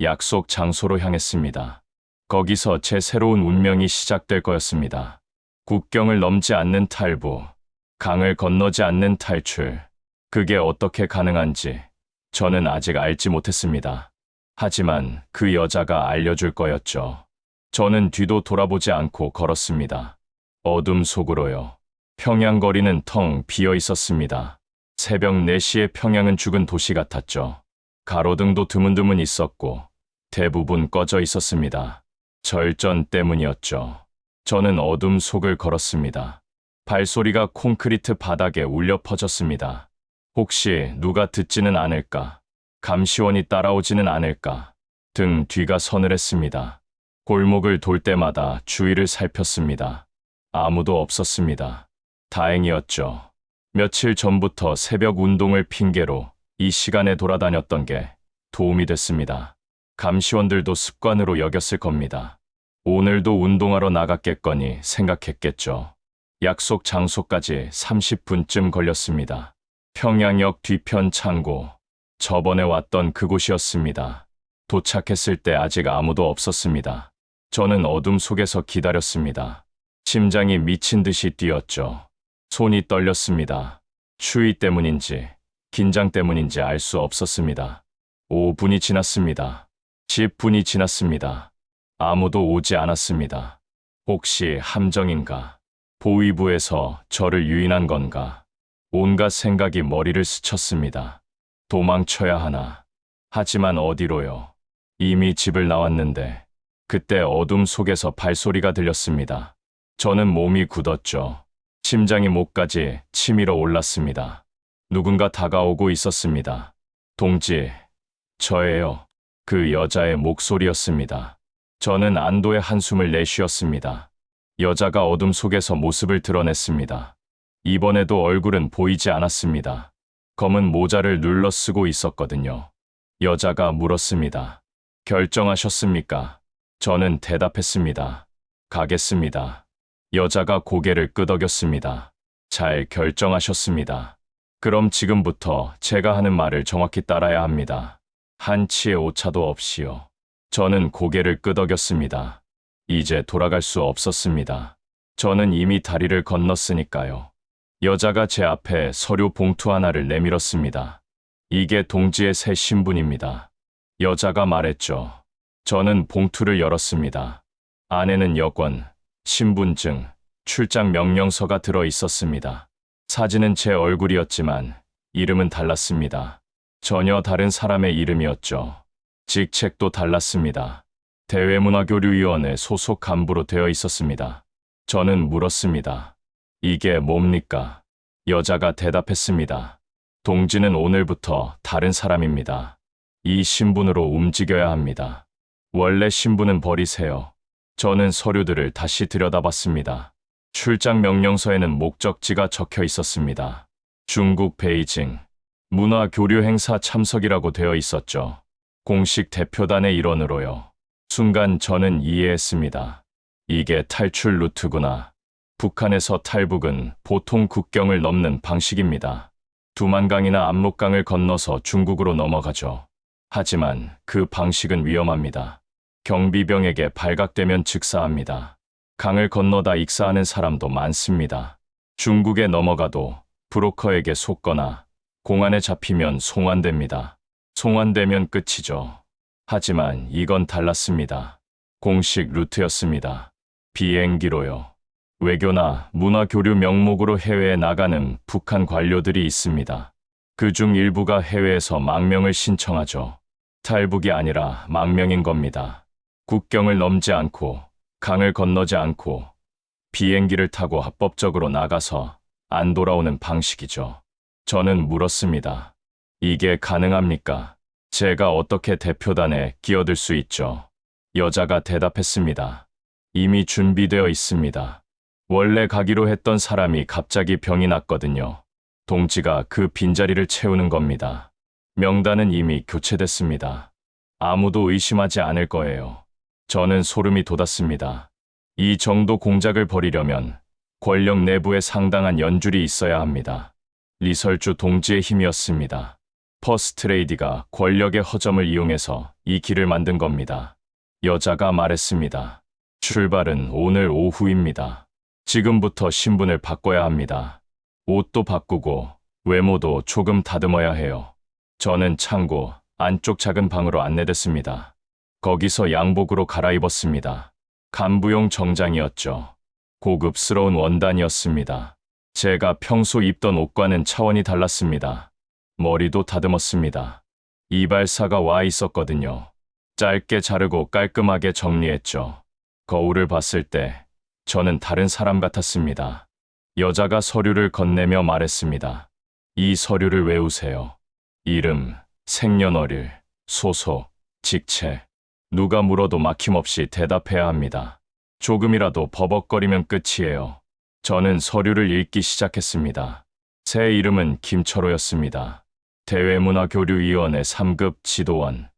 약속 장소로 향했습니다. 거기서 제 새로운 운명이 시작될 거였습니다. 국경을 넘지 않는 탈부, 강을 건너지 않는 탈출. 그게 어떻게 가능한지 저는 아직 알지 못했습니다. 하지만 그 여자가 알려줄 거였죠. 저는 뒤도 돌아보지 않고 걸었습니다. 어둠 속으로요. 평양 거리는 텅 비어 있었습니다. 새벽 4시에 평양은 죽은 도시 같았죠. 가로등도 드문드문 있었고 대부분 꺼져 있었습니다. 절전 때문이었죠. 저는 어둠 속을 걸었습니다. 발소리가 콘크리트 바닥에 울려 퍼졌습니다. 혹시 누가 듣지는 않을까? 감시원이 따라오지는 않을까? 등 뒤가 서늘했습니다. 골목을 돌 때마다 주위를 살폈습니다. 아무도 없었습니다. 다행이었죠. 며칠 전부터 새벽 운동을 핑계로 이 시간에 돌아다녔던 게 도움이 됐습니다. 감시원들도 습관으로 여겼을 겁니다. 오늘도 운동하러 나갔겠거니 생각했겠죠. 약속 장소까지 30분쯤 걸렸습니다. 평양역 뒤편 창고, 저번에 왔던 그곳이었습니다. 도착했을 때 아직 아무도 없었습니다. 저는 어둠 속에서 기다렸습니다. 심장이 미친 듯이 뛰었죠. 손이 떨렸습니다. 추위 때문인지 긴장 때문인지 알 수 없었습니다. 5분이 지났습니다. 10분이 지났습니다. 아무도 오지 않았습니다. 혹시 함정인가? 보위부에서 저를 유인한 건가? 온갖 생각이 머리를 스쳤습니다. 도망쳐야 하나? 하지만 어디로요? 이미 집을 나왔는데 그때 어둠 속에서 발소리가 들렸습니다. 저는 몸이 굳었죠. 심장이 목까지 치밀어 올랐습니다. 누군가 다가오고 있었습니다. 동지, 저예요. 그 여자의 목소리였습니다. 저는 안도의 한숨을 내쉬었습니다. 여자가 어둠 속에서 모습을 드러냈습니다. 이번에도 얼굴은 보이지 않았습니다. 검은 모자를 눌러 쓰고 있었거든요. 여자가 물었습니다. 결정하셨습니까? 저는 대답했습니다. 가겠습니다. 여자가 고개를 끄덕였습니다. 잘 결정하셨습니다. 그럼 지금부터 제가 하는 말을 정확히 따라야 합니다. 한치의 오차도 없이요. 저는 고개를 끄덕였습니다. 이제 돌아갈 수 없었습니다. 저는 이미 다리를 건넜으니까요. 여자가 제 앞에 서류 봉투 하나를 내밀었습니다. 이게 동지의 새 신분입니다. 여자가 말했죠. 저는 봉투를 열었습니다. 안에는 여권, 신분증, 출장 명령서가 들어 있었습니다. 사진은 제 얼굴이었지만 이름은 달랐습니다. 전혀 다른 사람의 이름이었죠. 직책도 달랐습니다. 대외문화교류위원회 소속 간부로 되어 있었습니다. 저는 물었습니다. 이게 뭡니까? 여자가 대답했습니다. 동지는 오늘부터 다른 사람입니다. 이 신분으로 움직여야 합니다. 원래 신분은 버리세요. 저는 서류들을 다시 들여다봤습니다. 출장 명령서에는 목적지가 적혀 있었습니다. 중국 베이징, 문화교류 행사 참석이라고 되어 있었죠. 공식 대표단의 일원으로요. 순간 저는 이해했습니다. 이게 탈출 루트구나. 북한에서 탈북은 보통 국경을 넘는 방식입니다. 두만강이나 압록강을 건너서 중국으로 넘어가죠. 하지만 그 방식은 위험합니다. 경비병에게 발각되면 즉사합니다. 강을 건너다 익사하는 사람도 많습니다. 중국에 넘어가도 브로커에게 속거나 공안에 잡히면 송환됩니다. 송환되면 끝이죠. 하지만 이건 달랐습니다. 공식 루트였습니다. 비행기로요. 외교나 문화교류 명목으로 해외에 나가는 북한 관료들이 있습니다. 그중 일부가 해외에서 망명을 신청하죠. 탈북이 아니라 망명인 겁니다. 국경을 넘지 않고 강을 건너지 않고 비행기를 타고 합법적으로 나가서 안 돌아오는 방식이죠. 저는 물었습니다. 이게 가능합니까? 제가 어떻게 대표단에 끼어들 수 있죠? 여자가 대답했습니다. 이미 준비되어 있습니다. 원래 가기로 했던 사람이 갑자기 병이 났거든요. 동지가 그 빈자리를 채우는 겁니다. 명단은 이미 교체됐습니다. 아무도 의심하지 않을 거예요. 저는 소름이 돋았습니다. 이 정도 공작을 벌이려면 권력 내부에 상당한 연줄이 있어야 합니다. 리설주 동지의 힘이었습니다. 퍼스트레이디가 권력의 허점을 이용해서 이 길을 만든 겁니다. 여자가 말했습니다. 출발은 오늘 오후입니다. 지금부터 신분을 바꿔야 합니다. 옷도 바꾸고 외모도 조금 다듬어야 해요. 저는 창고 안쪽 작은 방으로 안내됐습니다. 거기서 양복으로 갈아입었습니다. 간부용 정장이었죠. 고급스러운 원단이었습니다. 제가 평소 입던 옷과는 차원이 달랐습니다. 머리도 다듬었습니다. 이발사가 와 있었거든요. 짧게 자르고 깔끔하게 정리했죠. 거울을 봤을 때 저는 다른 사람 같았습니다. 여자가 서류를 건네며 말했습니다. 이 서류를 외우세요. 이름, 생년월일, 소속, 직책. 누가 물어도 막힘없이 대답해야 합니다. 조금이라도 버벅거리면 끝이에요. 저는 서류를 읽기 시작했습니다. 제 이름은 김철호였습니다. 대외문화교류위원회 3급 지도원.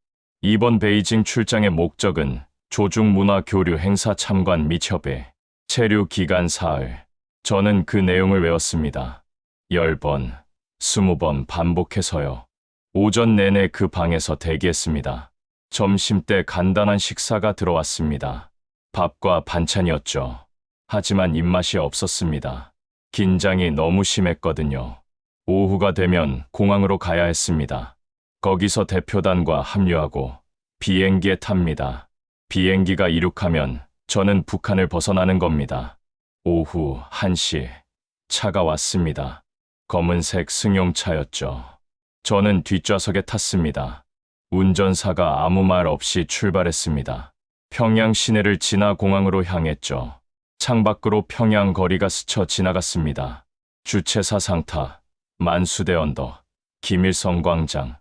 이번 베이징 출장의 목적은 조중문화교류 행사 참관 및 협회, 체류 기간 사흘. 저는 그 내용을 외웠습니다. 10번, 20번 반복해서요. 오전 내내 그 방에서 대기했습니다. 점심때 간단한 식사가 들어왔습니다. 밥과 반찬이었죠. 하지만 입맛이 없었습니다. 긴장이 너무 심했거든요. 오후가 되면 공항으로 가야 했습니다. 거기서 대표단과 합류하고 비행기에 탑니다. 비행기가 이륙하면 저는 북한을 벗어나는 겁니다. 오후 1시 차가 왔습니다. 검은색 승용차였죠. 저는 뒷좌석에 탔습니다. 운전사가 아무 말 없이 출발했습니다. 평양 시내를 지나 공항으로 향했죠. 창밖으로 평양 거리가 스쳐 지나갔습니다. 주체사 상타, 만수대 언덕, 김일성 광장.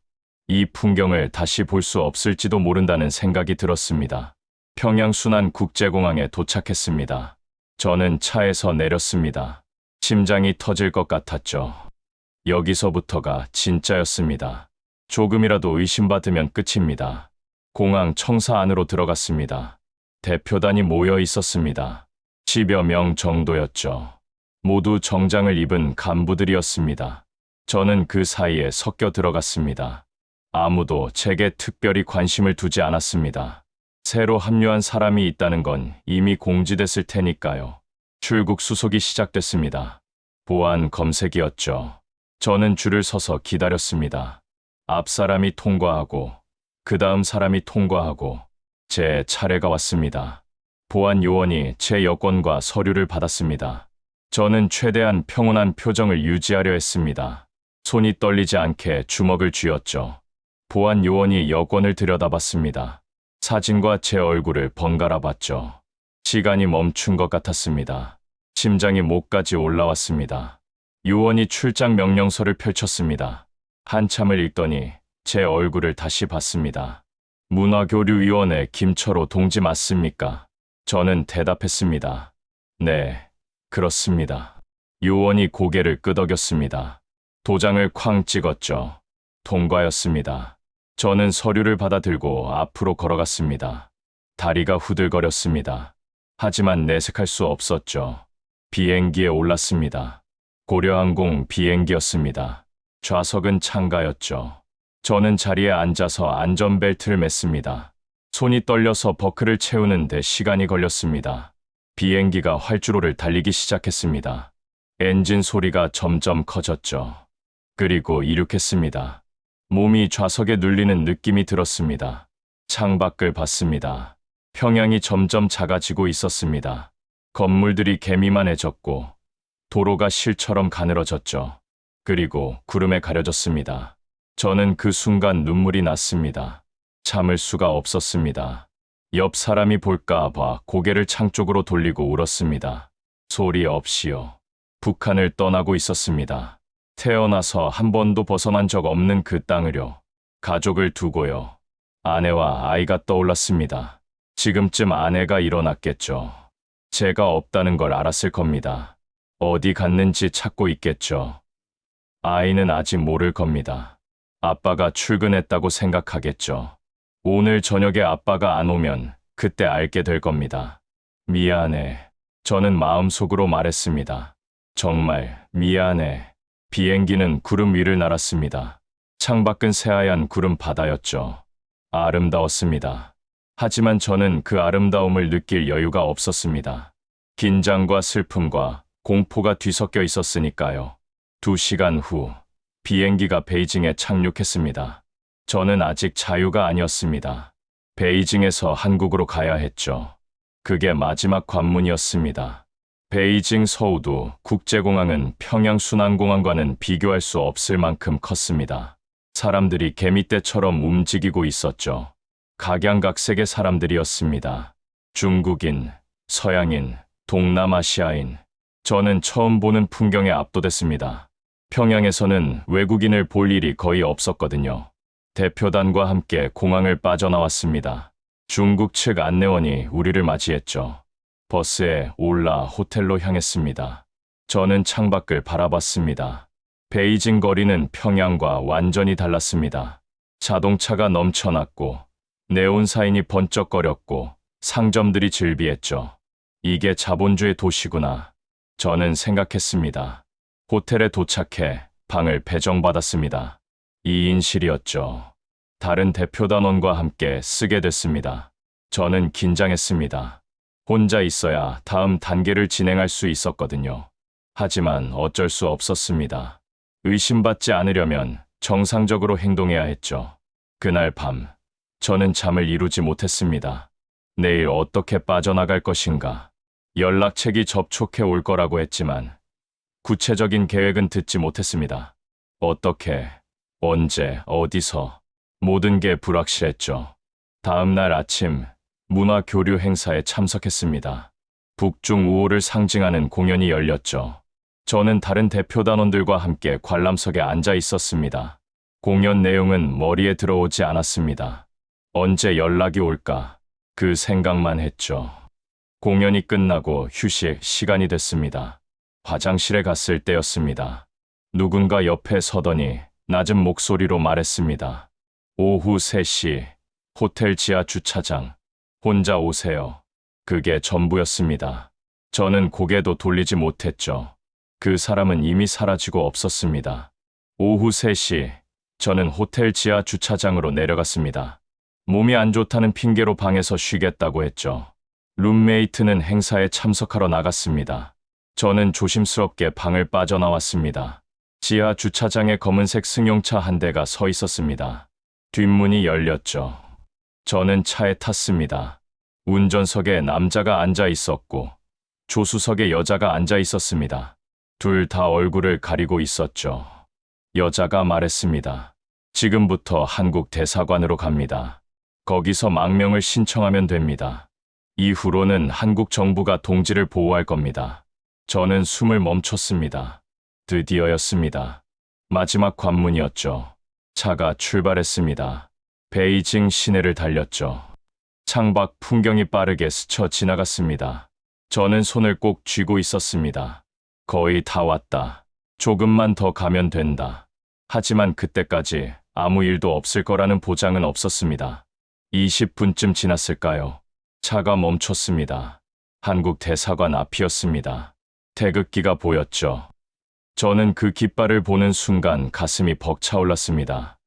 이 풍경을 다시 볼 수 없을지도 모른다는 생각이 들었습니다. 평양 순안국제공항에 도착했습니다. 저는 차에서 내렸습니다. 심장이 터질 것 같았죠. 여기서부터가 진짜였습니다. 조금이라도 의심받으면 끝입니다. 공항 청사 안으로 들어갔습니다. 대표단이 모여 있었습니다. 10여 명 정도였죠. 모두 정장을 입은 간부들이었습니다. 저는 그 사이에 섞여 들어갔습니다. 아무도 제게 특별히 관심을 두지 않았습니다. 새로 합류한 사람이 있다는 건 이미 공지됐을 테니까요. 출국 수속이 시작됐습니다. 보안 검색이었죠. 저는 줄을 서서 기다렸습니다. 앞 사람이 통과하고 그 다음 사람이 통과하고 제 차례가 왔습니다. 보안 요원이 제 여권과 서류를 받았습니다. 저는 최대한 평온한 표정을 유지하려 했습니다. 손이 떨리지 않게 주먹을 쥐었죠. 보안 요원이 여권을 들여다봤습니다. 사진과 제 얼굴을 번갈아 봤죠. 시간이 멈춘 것 같았습니다. 심장이 목까지 올라왔습니다. 요원이 출장 명령서를 펼쳤습니다. 한참을 읽더니 제 얼굴을 다시 봤습니다. 문화교류위원회 김철호 동지 맞습니까? 저는 대답했습니다. 네, 그렇습니다. 요원이 고개를 끄덕였습니다. 도장을 쾅 찍었죠. 통과였습니다. 저는 서류를 받아들고 앞으로 걸어갔습니다. 다리가 후들거렸습니다. 하지만 내색할 수 없었죠. 비행기에 올랐습니다. 고려항공 비행기였습니다. 좌석은 창가였죠. 저는 자리에 앉아서 안전벨트를 맸습니다. 손이 떨려서 버클을 채우는데 시간이 걸렸습니다. 비행기가 활주로를 달리기 시작했습니다. 엔진 소리가 점점 커졌죠. 그리고 이륙했습니다. 몸이 좌석에 눌리는 느낌이 들었습니다. 창밖을 봤습니다. 평양이 점점 작아지고 있었습니다. 건물들이 개미만해졌고 도로가 실처럼 가늘어졌죠. 그리고 구름에 가려졌습니다. 저는 그 순간 눈물이 났습니다. 참을 수가 없었습니다. 옆 사람이 볼까 봐 고개를 창 쪽으로 돌리고 울었습니다. 소리 없이요. 북한을 떠나고 있었습니다. 태어나서 한 번도 벗어난 적 없는 그 땅을요. 가족을 두고요. 아내와 아이가 떠올랐습니다. 지금쯤 아내가 일어났겠죠. 제가 없다는 걸 알았을 겁니다. 어디 갔는지 찾고 있겠죠. 아이는 아직 모를 겁니다. 아빠가 출근했다고 생각하겠죠. 오늘 저녁에 아빠가 안 오면 그때 알게 될 겁니다. 미안해. 저는 마음속으로 말했습니다. 정말 미안해. 비행기는 구름 위를 날았습니다. 창밖은 새하얀 구름 바다였죠. 아름다웠습니다. 하지만 저는 그 아름다움을 느낄 여유가 없었습니다. 긴장과 슬픔과 공포가 뒤섞여 있었으니까요. 2시간 후 비행기가 베이징에 착륙했습니다. 저는 아직 자유가 아니었습니다. 베이징에서 한국으로 가야 했죠. 그게 마지막 관문이었습니다. 베이징 서우두 국제공항은 평양 순안공항과는 비교할 수 없을 만큼 컸습니다. 사람들이 개미떼처럼 움직이고 있었죠. 각양각색의 사람들이었습니다. 중국인, 서양인, 동남아시아인. 저는 처음 보는 풍경에 압도됐습니다. 평양에서는 외국인을 볼 일이 거의 없었거든요. 대표단과 함께 공항을 빠져나왔습니다. 중국 측 안내원이 우리를 맞이했죠. 버스에 올라 호텔로 향했습니다. 저는 창밖을 바라봤습니다. 베이징 거리는 평양과 완전히 달랐습니다. 자동차가 넘쳐났고 네온 사인이 번쩍거렸고 상점들이 즐비했죠. 이게 자본주의 도시구나. 저는 생각했습니다. 호텔에 도착해 방을 배정받았습니다. 2인실이었죠. 다른 대표단원과 함께 쓰게 됐습니다. 저는 긴장했습니다. 혼자 있어야 다음 단계를 진행할 수 있었거든요. 하지만 어쩔 수 없었습니다. 의심받지 않으려면 정상적으로 행동해야 했죠. 그날 밤, 저는 잠을 이루지 못했습니다. 내일 어떻게 빠져나갈 것인가. 연락책이 접촉해 올 거라고 했지만 구체적인 계획은 듣지 못했습니다. 어떻게, 언제, 어디서 모든 게 불확실했죠. 다음 날 아침 문화교류 행사에 참석했습니다. 북중 우호를 상징하는 공연이 열렸죠. 저는 다른 대표단원들과 함께 관람석에 앉아 있었습니다. 공연 내용은 머리에 들어오지 않았습니다. 언제 연락이 올까? 그 생각만 했죠. 공연이 끝나고 휴식 시간이 됐습니다. 화장실에 갔을 때였습니다. 누군가 옆에 서더니 낮은 목소리로 말했습니다. 오후 3시, 호텔 지하 주차장. 혼자 오세요. 그게 전부였습니다. 저는 고개도 돌리지 못했죠. 그 사람은 이미 사라지고 없었습니다. 오후 3시, 저는 호텔 지하 주차장으로 내려갔습니다. 몸이 안 좋다는 핑계로 방에서 쉬겠다고 했죠. 룸메이트는 행사에 참석하러 나갔습니다. 저는 조심스럽게 방을 빠져나왔습니다. 지하 주차장에 검은색 승용차 한 대가 서 있었습니다. 뒷문이 열렸죠. 저는 차에 탔습니다. 운전석에 남자가 앉아 있었고 조수석에 여자가 앉아 있었습니다. 둘 다 얼굴을 가리고 있었죠. 여자가 말했습니다. 지금부터 한국 대사관으로 갑니다. 거기서 망명을 신청하면 됩니다. 이후로는 한국 정부가 동지를 보호할 겁니다. 저는 숨을 멈췄습니다. 드디어였습니다. 마지막 관문이었죠. 차가 출발했습니다. 베이징 시내를 달렸죠. 창밖 풍경이 빠르게 스쳐 지나갔습니다. 저는 손을 꼭 쥐고 있었습니다. 거의 다 왔다. 조금만 더 가면 된다. 하지만 그때까지 아무 일도 없을 거라는 보장은 없었습니다. 20분쯤 지났을까요? 차가 멈췄습니다. 한국 대사관 앞이었습니다. 태극기가 보였죠. 저는 그 깃발을 보는 순간 가슴이 벅차올랐습니다.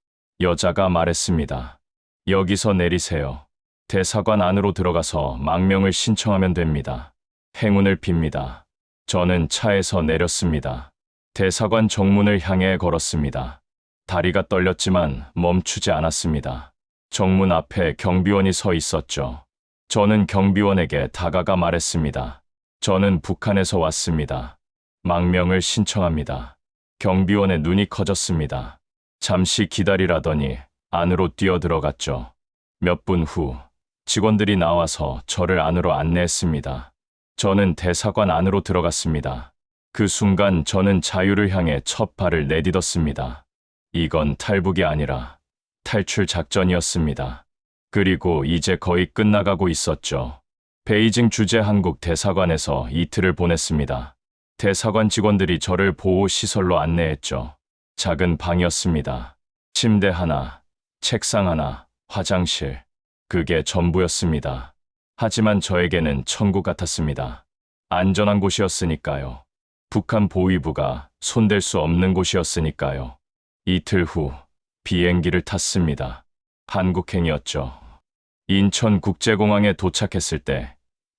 여자가 말했습니다. 여기서 내리세요. 대사관 안으로 들어가서 망명을 신청하면 됩니다. 행운을 빕니다. 저는 차에서 내렸습니다. 대사관 정문을 향해 걸었습니다. 다리가 떨렸지만 멈추지 않았습니다. 정문 앞에 경비원이 서 있었죠. 저는 경비원에게 다가가 말했습니다. 저는 북한에서 왔습니다. 망명을 신청합니다. 경비원의 눈이 커졌습니다. 잠시 기다리라더니 안으로 뛰어들어갔죠. 몇 분 후 직원들이 나와서 저를 안으로 안내했습니다. 저는 대사관 안으로 들어갔습니다. 그 순간 저는 자유를 향해 첫 발을 내딛었습니다. 이건 탈북이 아니라 탈출 작전이었습니다. 그리고 이제 거의 끝나가고 있었죠. 베이징 주재 한국 대사관에서 이틀을 보냈습니다. 대사관 직원들이 저를 보호시설로 안내했죠. 작은 방이었습니다. 침대 하나, 책상 하나, 화장실. 그게 전부였습니다. 하지만 저에게는 천국 같았습니다. 안전한 곳이었으니까요. 북한 보위부가 손댈 수 없는 곳이었으니까요. 이틀 후 비행기를 탔습니다. 한국행이었죠. 인천국제공항에 도착했을 때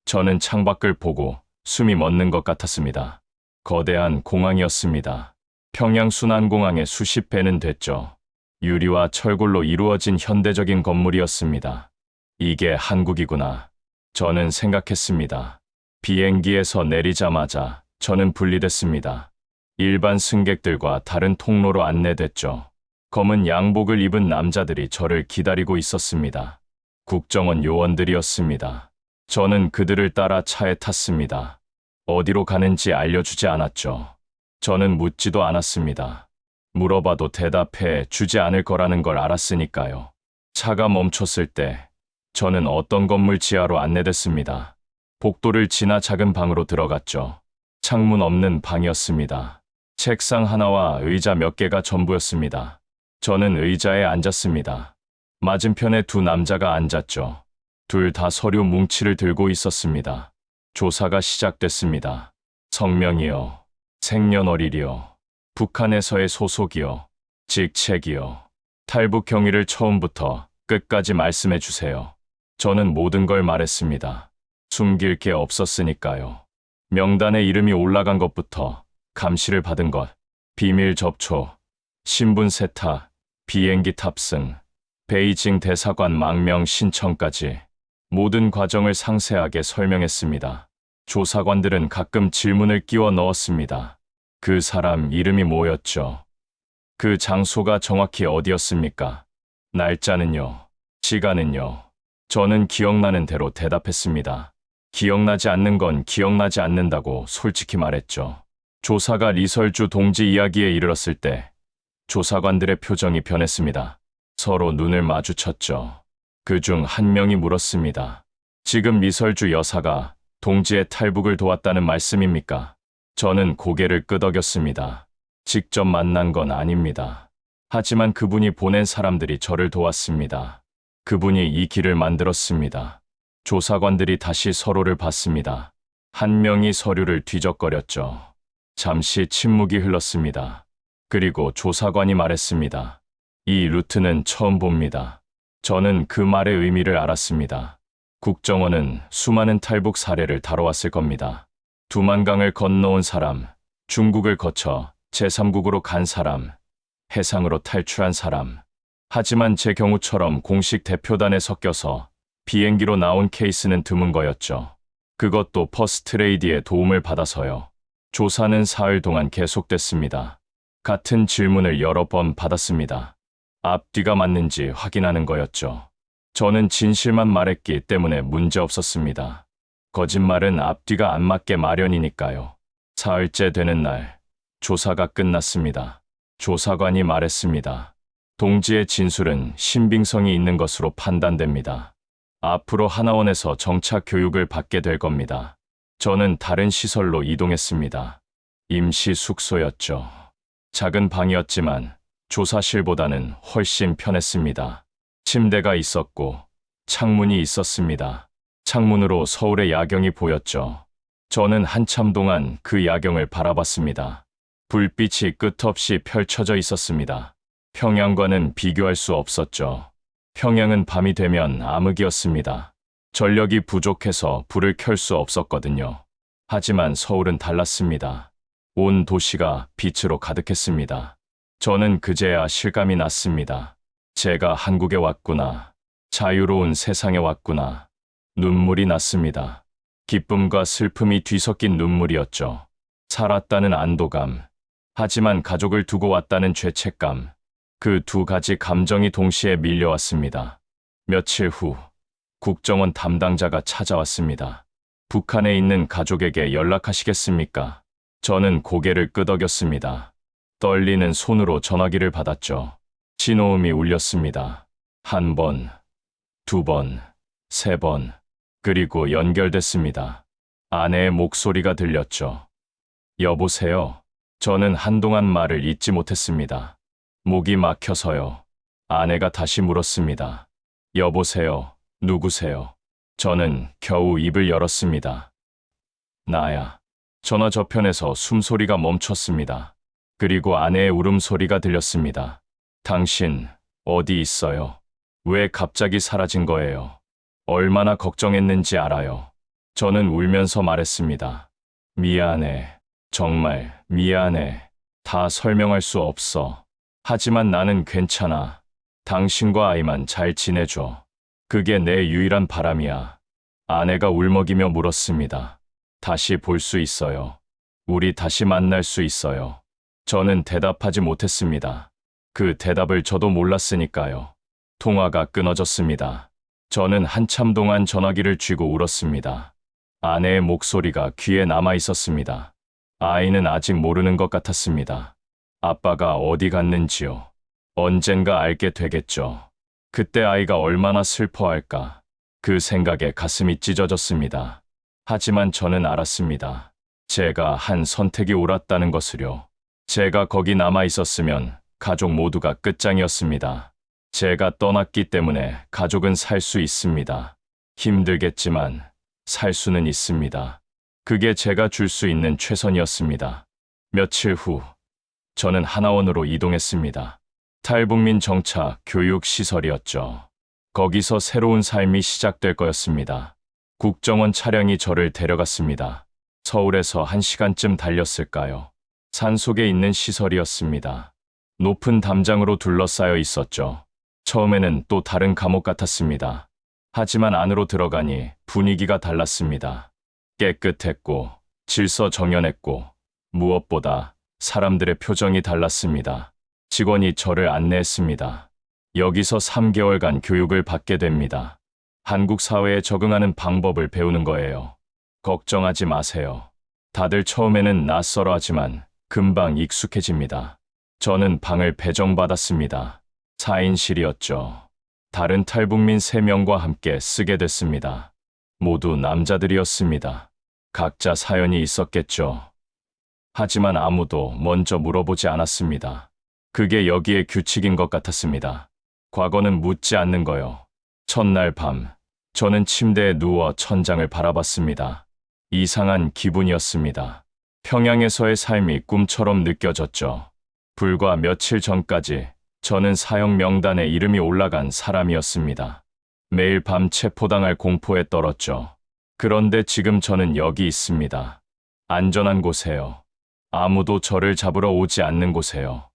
저는 창밖을 보고 숨이 멎는 것 같았습니다. 거대한 공항이었습니다. 평양순환공항의 수십 배는 됐죠. 유리와 철골로 이루어진 현대적인 건물이었습니다. 이게 한국이구나. 저는 생각했습니다. 비행기에서 내리자마자 저는 분리됐습니다. 일반 승객들과 다른 통로로 안내됐죠. 검은 양복을 입은 남자들이 저를 기다리고 있었습니다. 국정원 요원들이었습니다. 저는 그들을 따라 차에 탔습니다. 어디로 가는지 알려주지 않았죠. 저는 묻지도 않았습니다. 물어봐도 대답해 주지 않을 거라는 걸 알았으니까요. 차가 멈췄을 때 저는 어떤 건물 지하로 안내됐습니다. 복도를 지나 작은 방으로 들어갔죠. 창문 없는 방이었습니다. 책상 하나와 의자 몇 개가 전부였습니다. 저는 의자에 앉았습니다. 맞은편에 두 남자가 앉았죠. 둘 다 서류 뭉치를 들고 있었습니다. 조사가 시작됐습니다. 성명이요. 생년월일이요. 북한에서의 소속이요. 직책이요. 탈북 경위를 처음부터 끝까지 말씀해 주세요. 저는 모든 걸 말했습니다. 숨길 게 없었으니까요. 명단에 이름이 올라간 것부터 감시를 받은 것, 비밀 접촉, 신분 세탁, 비행기 탑승, 베이징 대사관 망명 신청까지 모든 과정을 상세하게 설명했습니다. 조사관들은 가끔 질문을 끼워 넣었습니다. 그 사람 이름이 뭐였죠? 그 장소가 정확히 어디였습니까? 날짜는요? 시간은요? 저는 기억나는 대로 대답했습니다. 기억나지 않는 건 기억나지 않는다고 솔직히 말했죠. 조사가 리설주 동지 이야기에 이르렀을 때 조사관들의 표정이 변했습니다. 서로 눈을 마주쳤죠. 그중 한 명이 물었습니다. 지금 리설주 여사가 동지의 탈북을 도왔다는 말씀입니까? 저는 고개를 끄덕였습니다. 직접 만난 건 아닙니다. 하지만 그분이 보낸 사람들이 저를 도왔습니다. 그분이 이 길을 만들었습니다. 조사관들이 다시 서로를 봤습니다. 한 명이 서류를 뒤적거렸죠. 잠시 침묵이 흘렀습니다. 그리고 조사관이 말했습니다. 이 루트는 처음 봅니다. 저는 그 말의 의미를 알았습니다. 국정원은 수많은 탈북 사례를 다뤄왔을 겁니다. 두만강을 건너온 사람, 중국을 거쳐 제3국으로 간 사람, 해상으로 탈출한 사람. 하지만 제 경우처럼 공식 대표단에 섞여서 비행기로 나온 케이스는 드문 거였죠. 그것도 퍼스트레이디의 도움을 받아서요. 조사는 사흘 동안 계속됐습니다. 같은 질문을 여러 번 받았습니다. 앞뒤가 맞는지 확인하는 거였죠. 저는 진실만 말했기 때문에 문제 없었습니다. 거짓말은 앞뒤가 안 맞게 마련이니까요. 사흘째 되는 날, 조사가 끝났습니다. 조사관이 말했습니다. 동지의 진술은 신빙성이 있는 것으로 판단됩니다. 앞으로 하나원에서 정착 교육을 받게 될 겁니다. 저는 다른 시설로 이동했습니다. 임시 숙소였죠. 작은 방이었지만 조사실보다는 훨씬 편했습니다. 침대가 있었고 창문이 있었습니다. 창문으로 서울의 야경이 보였죠. 저는 한참 동안 그 야경을 바라봤습니다. 불빛이 끝없이 펼쳐져 있었습니다. 평양과는 비교할 수 없었죠. 평양은 밤이 되면 암흑이었습니다. 전력이 부족해서 불을 켤 수 없었거든요. 하지만 서울은 달랐습니다. 온 도시가 빛으로 가득했습니다. 저는 그제야 실감이 났습니다. 제가 한국에 왔구나. 자유로운 세상에 왔구나. 눈물이 났습니다. 기쁨과 슬픔이 뒤섞인 눈물이었죠. 살았다는 안도감, 하지만 가족을 두고 왔다는 죄책감, 그 두 가지 감정이 동시에 밀려왔습니다. 며칠 후, 국정원 담당자가 찾아왔습니다. 북한에 있는 가족에게 연락하시겠습니까? 저는 고개를 끄덕였습니다. 떨리는 손으로 전화기를 받았죠. 신호음이 울렸습니다. 한 번, 두 번, 세 번, 그리고 연결됐습니다. 아내의 목소리가 들렸죠. 여보세요. 저는 한동안 말을 잇지 못했습니다. 목이 막혀서요. 아내가 다시 물었습니다. 여보세요. 누구세요? 저는 겨우 입을 열었습니다. 나야. 전화 저편에서 숨소리가 멈췄습니다. 그리고 아내의 울음소리가 들렸습니다. 당신, 어디 있어요? 왜 갑자기 사라진 거예요? 얼마나 걱정했는지 알아요. 저는 울면서 말했습니다. 미안해. 정말 미안해. 다 설명할 수 없어. 하지만 나는 괜찮아. 당신과 아이만 잘 지내줘. 그게 내 유일한 바람이야. 아내가 울먹이며 물었습니다. 다시 볼 수 있어요. 우리 다시 만날 수 있어요. 저는 대답하지 못했습니다. 그 대답을 저도 몰랐으니까요. 통화가 끊어졌습니다. 저는 한참 동안 전화기를 쥐고 울었습니다. 아내의 목소리가 귀에 남아 있었습니다. 아이는 아직 모르는 것 같았습니다. 아빠가 어디 갔는지요. 언젠가 알게 되겠죠. 그때 아이가 얼마나 슬퍼할까. 그 생각에 가슴이 찢어졌습니다. 하지만 저는 알았습니다. 제가 한 선택이 옳았다는 것을요. 제가 거기 남아 있었으면 가족 모두가 끝장이었습니다. 제가 떠났기 때문에 가족은 살 수 있습니다. 힘들겠지만 살 수는 있습니다. 그게 제가 줄 수 있는 최선이었습니다. 며칠 후, 저는 하나원으로 이동했습니다. 탈북민 정착 교육시설이었죠. 거기서 새로운 삶이 시작될 거였습니다. 국정원 차량이 저를 데려갔습니다. 서울에서 1시간쯤 달렸을까요? 산속에 있는 시설이었습니다. 높은 담장으로 둘러싸여 있었죠. 처음에는 또 다른 감옥 같았습니다. 하지만 안으로 들어가니 분위기가 달랐습니다. 깨끗했고 질서정연했고 무엇보다 사람들의 표정이 달랐습니다. 직원이 저를 안내했습니다. 여기서 3개월간 교육을 받게 됩니다. 한국 사회에 적응하는 방법을 배우는 거예요. 걱정하지 마세요. 다들 처음에는 낯설어 하지만 금방 익숙해집니다. 저는 방을 배정받았습니다. 4인실이었죠. 다른 탈북민 3명과 함께 쓰게 됐습니다. 모두 남자들이었습니다. 각자 사연이 있었겠죠. 하지만 아무도 먼저 물어보지 않았습니다. 그게 여기의 규칙인 것 같았습니다. 과거는 묻지 않는 거요. 첫날 밤, 저는 침대에 누워 천장을 바라봤습니다. 이상한 기분이었습니다. 평양에서의 삶이 꿈처럼 느껴졌죠. 불과 며칠 전까지 저는 사형 명단에 이름이 올라간 사람이었습니다. 매일 밤 체포당할 공포에 떨었죠. 그런데 지금 저는 여기 있습니다. 안전한 곳에요. 아무도 저를 잡으러 오지 않는 곳에요.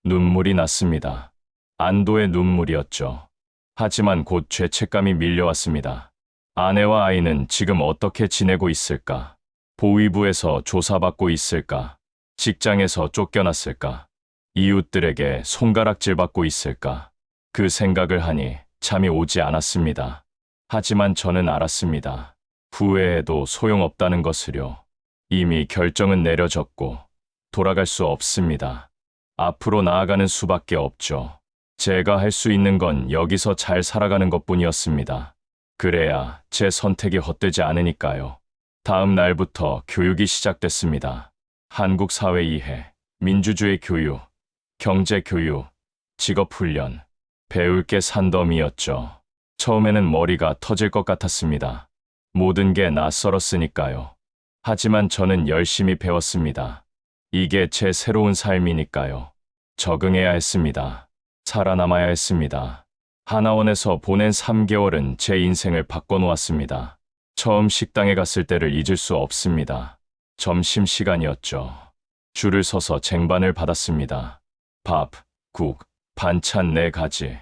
눈물이 났습니다. 안도의 눈물이었죠. 하지만 곧 죄책감이 밀려왔습니다. 아내와 아이는 지금 어떻게 지내고 있을까? 보위부에서 조사받고 있을까? 직장에서 쫓겨났을까? 이웃들에게 손가락질 받고 있을까? 그 생각을 하니 잠이 오지 않았습니다. 하지만 저는 알았습니다. 후회해도 소용없다는 것을요. 이미 결정은 내려졌고 돌아갈 수 없습니다. 앞으로 나아가는 수밖에 없죠. 제가 할 수 있는 건 여기서 잘 살아가는 것뿐이었습니다. 그래야 제 선택이 헛되지 않으니까요. 다음 날부터 교육이 시작됐습니다. 한국 사회 이해, 민주주의 교육, 경제 교육, 직업 훈련, 배울 게 산더미였죠. 처음에는 머리가 터질 것 같았습니다. 모든 게 낯설었으니까요. 하지만 저는 열심히 배웠습니다. 이게 제 새로운 삶이니까요. 적응해야 했습니다. 살아남아야 했습니다. 하나원에서 보낸 3개월은 제 인생을 바꿔놓았습니다. 처음 식당에 갔을 때를 잊을 수 없습니다. 점심시간이었죠. 줄을 서서 쟁반을 받았습니다. 밥, 국, 반찬 4가지,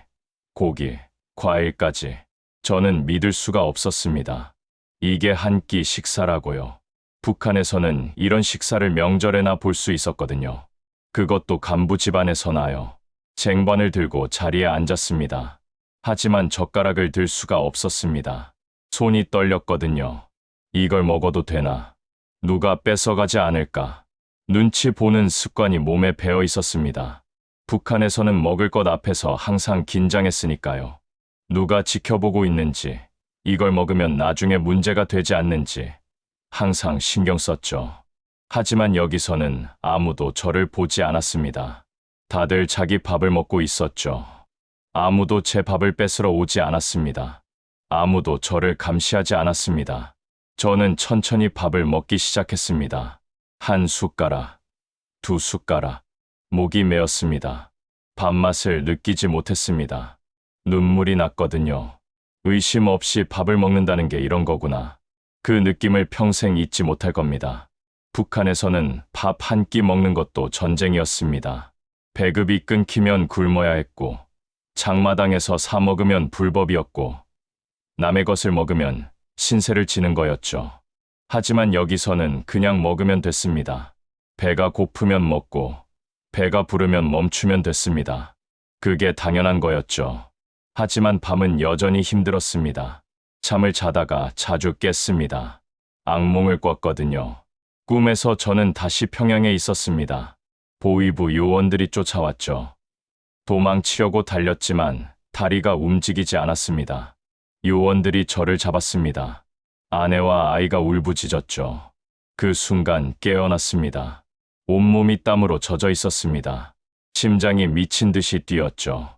고기, 과일까지. 저는 믿을 수가 없었습니다. 이게 한 끼 식사라고요. 북한에서는 이런 식사를 명절에나 볼 수 있었거든요. 그것도 간부 집안에서나요. 쟁반을 들고 자리에 앉았습니다. 하지만 젓가락을 들 수가 없었습니다. 손이 떨렸거든요. 이걸 먹어도 되나? 누가 뺏어가지 않을까? 눈치 보는 습관이 몸에 배어 있었습니다. 북한에서는 먹을 것 앞에서 항상 긴장했으니까요. 누가 지켜보고 있는지, 이걸 먹으면 나중에 문제가 되지 않는지 항상 신경 썼죠. 하지만 여기서는 아무도 저를 보지 않았습니다. 다들 자기 밥을 먹고 있었죠. 아무도 제 밥을 뺏으러 오지 않았습니다. 아무도 저를 감시하지 않았습니다. 저는 천천히 밥을 먹기 시작했습니다. 1숟가락, 2숟가락, 목이 메었습니다. 밥맛을 느끼지 못했습니다. 눈물이 났거든요. 의심 없이 밥을 먹는다는 게 이런 거구나. 그 느낌을 평생 잊지 못할 겁니다. 북한에서는 밥 한 끼 먹는 것도 전쟁이었습니다. 배급이 끊기면 굶어야 했고, 장마당에서 사 먹으면 불법이었고, 남의 것을 먹으면 신세를 지는 거였죠. 하지만 여기서는 그냥 먹으면 됐습니다. 배가 고프면 먹고, 배가 부르면 멈추면 됐습니다. 그게 당연한 거였죠. 하지만 밤은 여전히 힘들었습니다. 잠을 자다가 자주 깼습니다. 악몽을 꿨거든요. 꿈에서 저는 다시 평양에 있었습니다. 보위부 요원들이 쫓아왔죠. 도망치려고 달렸지만 다리가 움직이지 않았습니다. 요원들이 저를 잡았습니다. 아내와 아이가 울부짖었죠. 그 순간 깨어났습니다. 온몸이 땀으로 젖어 있었습니다. 심장이 미친 듯이 뛰었죠.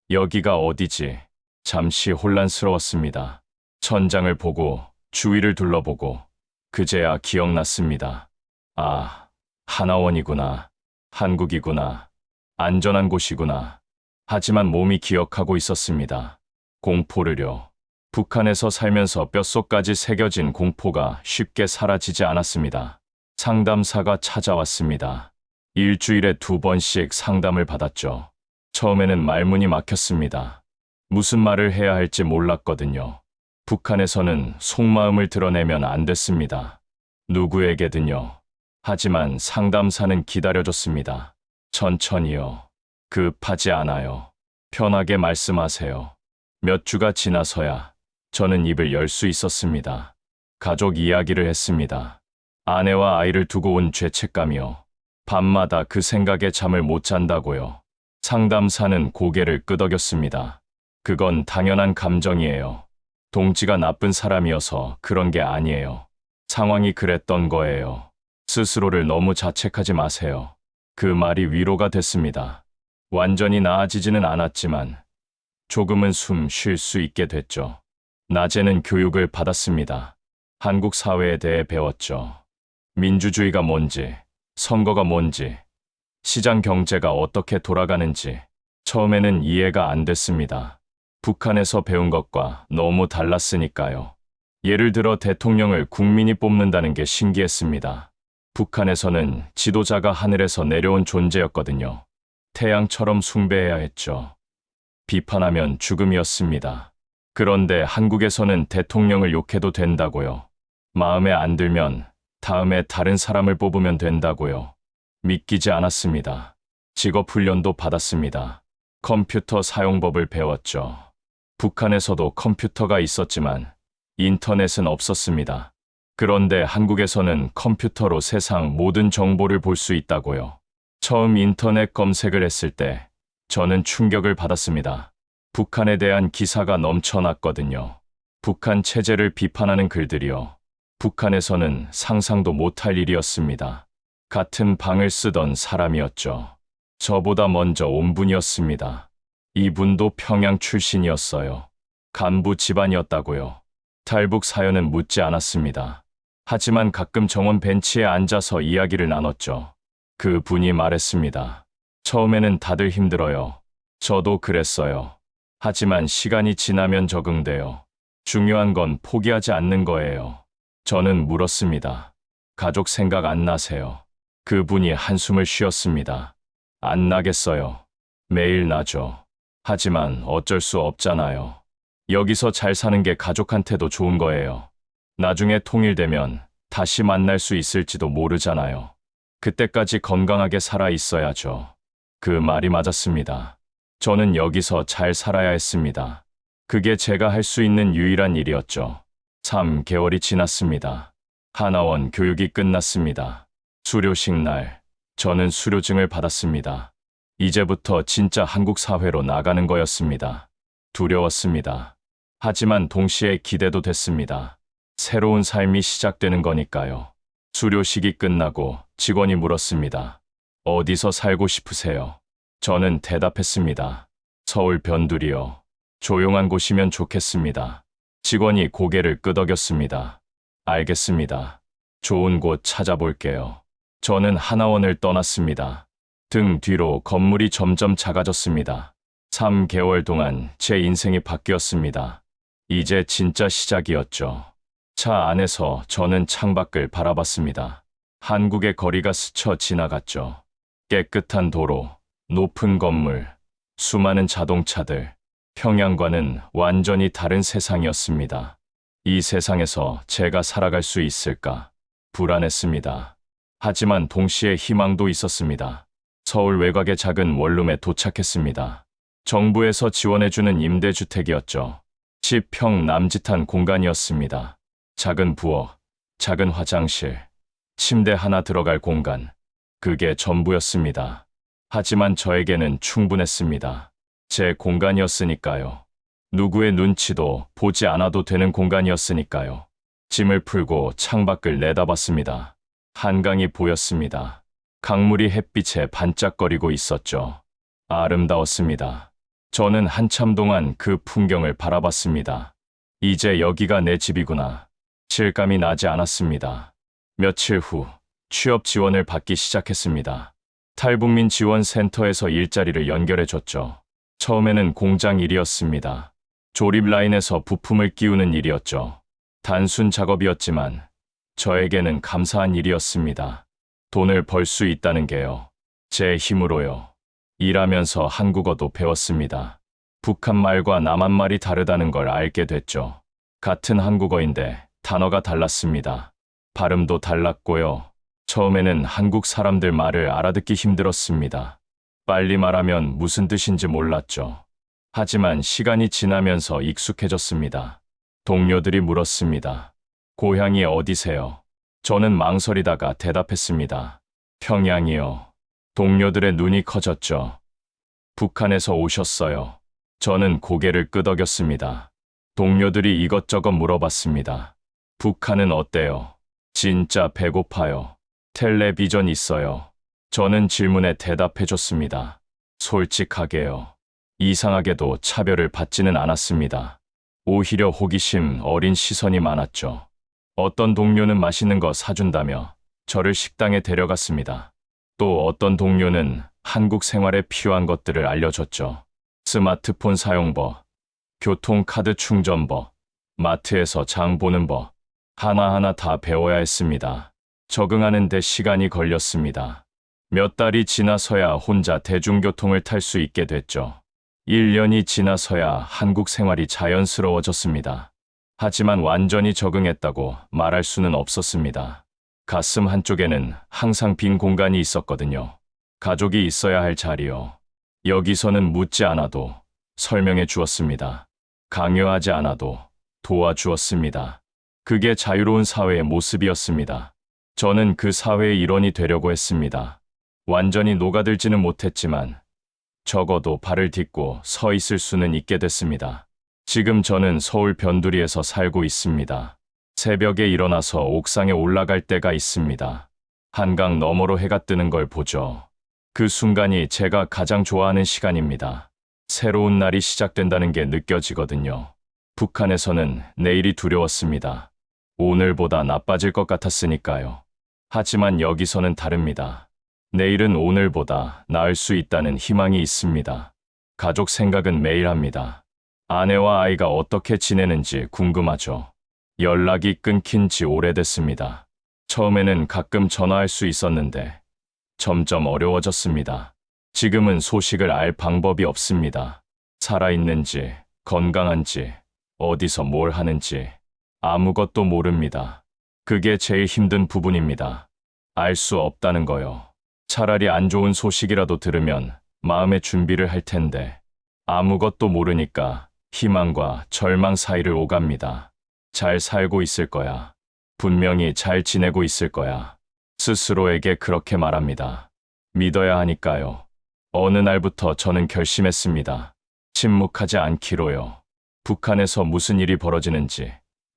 여기가 어디지? 잠시 혼란스러웠습니다. 천장을 보고 주위를 둘러보고 그제야 기억났습니다. 아, 하나원이구나. 한국이구나. 안전한 곳이구나. 하지만 몸이 기억하고 있었습니다. 공포를요. 북한에서 살면서 뼛속까지 새겨진 공포가 쉽게 사라지지 않았습니다. 상담사가 찾아왔습니다. 일주일에 2번씩 상담을 받았죠. 처음에는 말문이 막혔습니다. 무슨 말을 해야 할지 몰랐거든요. 북한에서는 속마음을 드러내면 안 됐습니다. 누구에게든요. 하지만 상담사는 기다려줬습니다. 천천히요. 급하지 않아요. 편하게 말씀하세요. 몇 주가 지나서야 저는 입을 열 수 있었습니다. 가족 이야기를 했습니다. 아내와 아이를 두고 온 죄책감이요. 밤마다 그 생각에 잠을 못 잔다고요. 상담사는 고개를 끄덕였습니다. 그건 당연한 감정이에요. 동지가 나쁜 사람이어서 그런 게 아니에요. 상황이 그랬던 거예요. 스스로를 너무 자책하지 마세요. 그 말이 위로가 됐습니다. 완전히 나아지지는 않았지만 조금은 숨 쉴 수 있게 됐죠. 낮에는 교육을 받았습니다. 한국 사회에 대해 배웠죠. 민주주의가 뭔지, 선거가 뭔지, 시장 경제가 어떻게 돌아가는지 처음에는 이해가 안 됐습니다. 북한에서 배운 것과 너무 달랐으니까요. 예를 들어 대통령을 국민이 뽑는다는 게 신기했습니다. 북한에서는 지도자가 하늘에서 내려온 존재였거든요. 태양처럼 숭배해야 했죠. 비판하면 죽음이었습니다. 그런데 한국에서는 대통령을 욕해도 된다고요. 마음에 안 들면 다음에 다른 사람을 뽑으면 된다고요. 믿기지 않았습니다. 직업훈련도 받았습니다. 컴퓨터 사용법을 배웠죠. 북한에서도 컴퓨터가 있었지만 인터넷은 없었습니다. 그런데 한국에서는 컴퓨터로 세상 모든 정보를 볼 수 있다고요. 처음 인터넷 검색을 했을 때 저는 충격을 받았습니다. 북한에 대한 기사가 넘쳐났거든요. 북한 체제를 비판하는 글들이요. 북한에서는 상상도 못할 일이었습니다. 같은 방을 쓰던 사람이었죠. 저보다 먼저 온 분이었습니다. 이분도 평양 출신이었어요. 간부 집안이었다고요. 탈북 사연은 묻지 않았습니다. 하지만 가끔 정원 벤치에 앉아서 이야기를 나눴죠. 그 분이 말했습니다. 처음에는 다들 힘들어요. 저도 그랬어요. 하지만 시간이 지나면 적응돼요. 중요한 건 포기하지 않는 거예요. 저는 물었습니다. 가족 생각 안 나세요? 그분이 한숨을 쉬었습니다. 안 나겠어요. 매일 나죠. 하지만 어쩔 수 없잖아요. 여기서 잘 사는 게 가족한테도 좋은 거예요. 나중에 통일되면 다시 만날 수 있을지도 모르잖아요. 그때까지 건강하게 살아 있어야죠. 그 말이 맞았습니다. 저는 여기서 잘 살아야 했습니다. 그게 제가 할 수 있는 유일한 일이었죠. 3개월이 지났습니다. 하나원 교육이 끝났습니다. 수료식 날, 저는 수료증을 받았습니다. 이제부터 진짜 한국 사회로 나가는 거였습니다. 두려웠습니다. 하지만 동시에 기대도 됐습니다. 새로운 삶이 시작되는 거니까요. 수료식이 끝나고 직원이 물었습니다. 어디서 살고 싶으세요? 저는 대답했습니다. 서울 변두리요. 조용한 곳이면 좋겠습니다. 직원이 고개를 끄덕였습니다. 알겠습니다. 좋은 곳 찾아볼게요. 저는 하나원을 떠났습니다. 등 뒤로 건물이 점점 작아졌습니다. 3개월 동안 제 인생이 바뀌었습니다. 이제 진짜 시작이었죠. 차 안에서 저는 창밖을 바라봤습니다. 한국의 거리가 스쳐 지나갔죠. 깨끗한 도로, 높은 건물, 수많은 자동차들. 평양과는 완전히 다른 세상이었습니다. 이 세상에서 제가 살아갈 수 있을까? 불안했습니다. 하지만 동시에 희망도 있었습니다. 서울 외곽의 작은 원룸에 도착했습니다. 정부에서 지원해주는 임대주택이었죠. 10평 남짓한 공간이었습니다. 작은 부엌, 작은 화장실, 침대 하나 들어갈 공간. 그게 전부였습니다. 하지만 저에게는 충분했습니다. 제 공간이었으니까요. 누구의 눈치도 보지 않아도 되는 공간이었으니까요. 짐을 풀고 창밖을 내다봤습니다. 한강이 보였습니다. 강물이 햇빛에 반짝거리고 있었죠. 아름다웠습니다. 저는 한참 동안 그 풍경을 바라봤습니다. 이제 여기가 내 집이구나. 실감이 나지 않았습니다. 며칠 후 취업 지원을 받기 시작했습니다. 탈북민 지원센터에서 일자리를 연결해줬죠. 처음에는 공장 일이었습니다. 조립 라인에서 부품을 끼우는 일이었죠. 단순 작업이었지만 저에게는 감사한 일이었습니다. 돈을 벌 수 있다는 게요. 제 힘으로요. 일하면서 한국어도 배웠습니다. 북한 말과 남한 말이 다르다는 걸 알게 됐죠. 같은 한국어인데 단어가 달랐습니다. 발음도 달랐고요. 처음에는 한국 사람들 말을 알아듣기 힘들었습니다. 빨리 말하면 무슨 뜻인지 몰랐죠. 하지만 시간이 지나면서 익숙해졌습니다. 동료들이 물었습니다. 고향이 어디세요? 저는 망설이다가 대답했습니다. 평양이요. 동료들의 눈이 커졌죠. 북한에서 오셨어요. 저는 고개를 끄덕였습니다. 동료들이 이것저것 물어봤습니다. 북한은 어때요? 진짜 배고파요. 텔레비전 있어요. 저는 질문에 대답해줬습니다. 솔직하게요. 이상하게도 차별을 받지는 않았습니다. 오히려 호기심 어린 시선이 많았죠. 어떤 동료는 맛있는 거 사준다며 저를 식당에 데려갔습니다. 또 어떤 동료는 한국 생활에 필요한 것들을 알려줬죠. 스마트폰 사용법, 교통카드 충전법, 마트에서 장 보는 법, 하나하나 다 배워야 했습니다. 적응하는 데 시간이 걸렸습니다. 몇 달이 지나서야 혼자 대중교통을 탈 수 있게 됐죠. 1년이 지나서야 한국 생활이 자연스러워졌습니다. 하지만 완전히 적응했다고 말할 수는 없었습니다. 가슴 한쪽에는 항상 빈 공간이 있었거든요. 가족이 있어야 할 자리요. 여기서는 묻지 않아도 설명해 주었습니다. 강요하지 않아도 도와주었습니다. 그게 자유로운 사회의 모습이었습니다. 저는 그 사회의 일원이 되려고 했습니다. 완전히 녹아들지는 못했지만 적어도 발을 딛고 서 있을 수는 있게 됐습니다. 지금 저는 서울 변두리에서 살고 있습니다. 새벽에 일어나서 옥상에 올라갈 때가 있습니다. 한강 너머로 해가 뜨는 걸 보죠. 그 순간이 제가 가장 좋아하는 시간입니다. 새로운 날이 시작된다는 게 느껴지거든요. 북한에서는 내일이 두려웠습니다. 오늘보다 나빠질 것 같았으니까요. 하지만 여기서는 다릅니다. 내일은 오늘보다 나을 수 있다는 희망이 있습니다. 가족 생각은 매일 합니다. 아내와 아이가 어떻게 지내는지 궁금하죠. 연락이 끊긴 지 오래됐습니다. 처음에는 가끔 전화할 수 있었는데 점점 어려워졌습니다. 지금은 소식을 알 방법이 없습니다. 살아있는지, 건강한지, 어디서 뭘 하는지 아무것도 모릅니다. 그게 제일 힘든 부분입니다. 알 수 없다는 거요. 차라리 안 좋은 소식이라도 들으면 마음의 준비를 할 텐데 아무것도 모르니까 희망과 절망 사이를 오갑니다. 잘 살고 있을 거야. 분명히 잘 지내고 있을 거야. 스스로에게 그렇게 말합니다. 믿어야 하니까요. 어느 날부터 저는 결심했습니다. 침묵하지 않기로요. 북한에서 무슨 일이 벌어지는지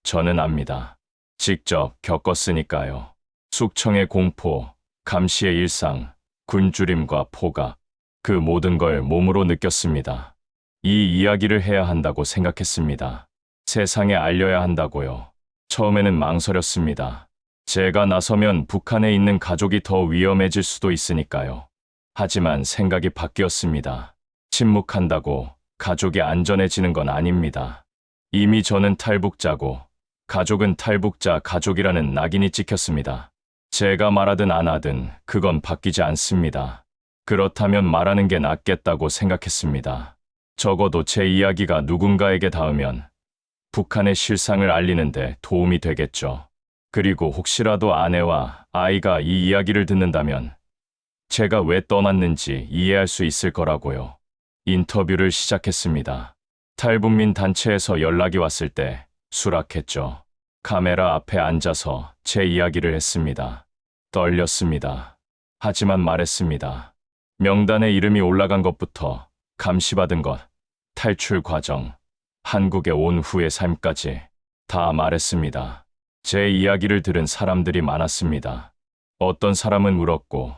저는 압니다. 직접 겪었으니까요. 숙청의 공포, 감시의 일상, 굶주림과 포각, 그 모든 걸 몸으로 느꼈습니다. 이 이야기를 해야 한다고 생각했습니다. 세상에 알려야 한다고요. 처음에는 망설였습니다. 제가 나서면 북한에 있는 가족이 더 위험해질 수도 있으니까요. 하지만 생각이 바뀌었습니다. 침묵한다고 가족이 안전해지는 건 아닙니다. 이미 저는 탈북자고 가족은 탈북자 가족이라는 낙인이 찍혔습니다. 제가 말하든 안 하든 그건 바뀌지 않습니다. 그렇다면 말하는 게 낫겠다고 생각했습니다. 적어도 제 이야기가 누군가에게 닿으면 북한의 실상을 알리는데 도움이 되겠죠. 그리고 혹시라도 아내와 아이가 이 이야기를 듣는다면 제가 왜 떠났는지 이해할 수 있을 거라고요. 인터뷰를 시작했습니다. 탈북민 단체에서 연락이 왔을 때 수락했죠. 카메라 앞에 앉아서 제 이야기를 했습니다. 떨렸습니다. 하지만 말했습니다. 명단에 이름이 올라간 것부터 감시받은 것, 탈출 과정, 한국에 온 후의 삶까지 다 말했습니다. 제 이야기를 들은 사람들이 많았습니다. 어떤 사람은 울었고,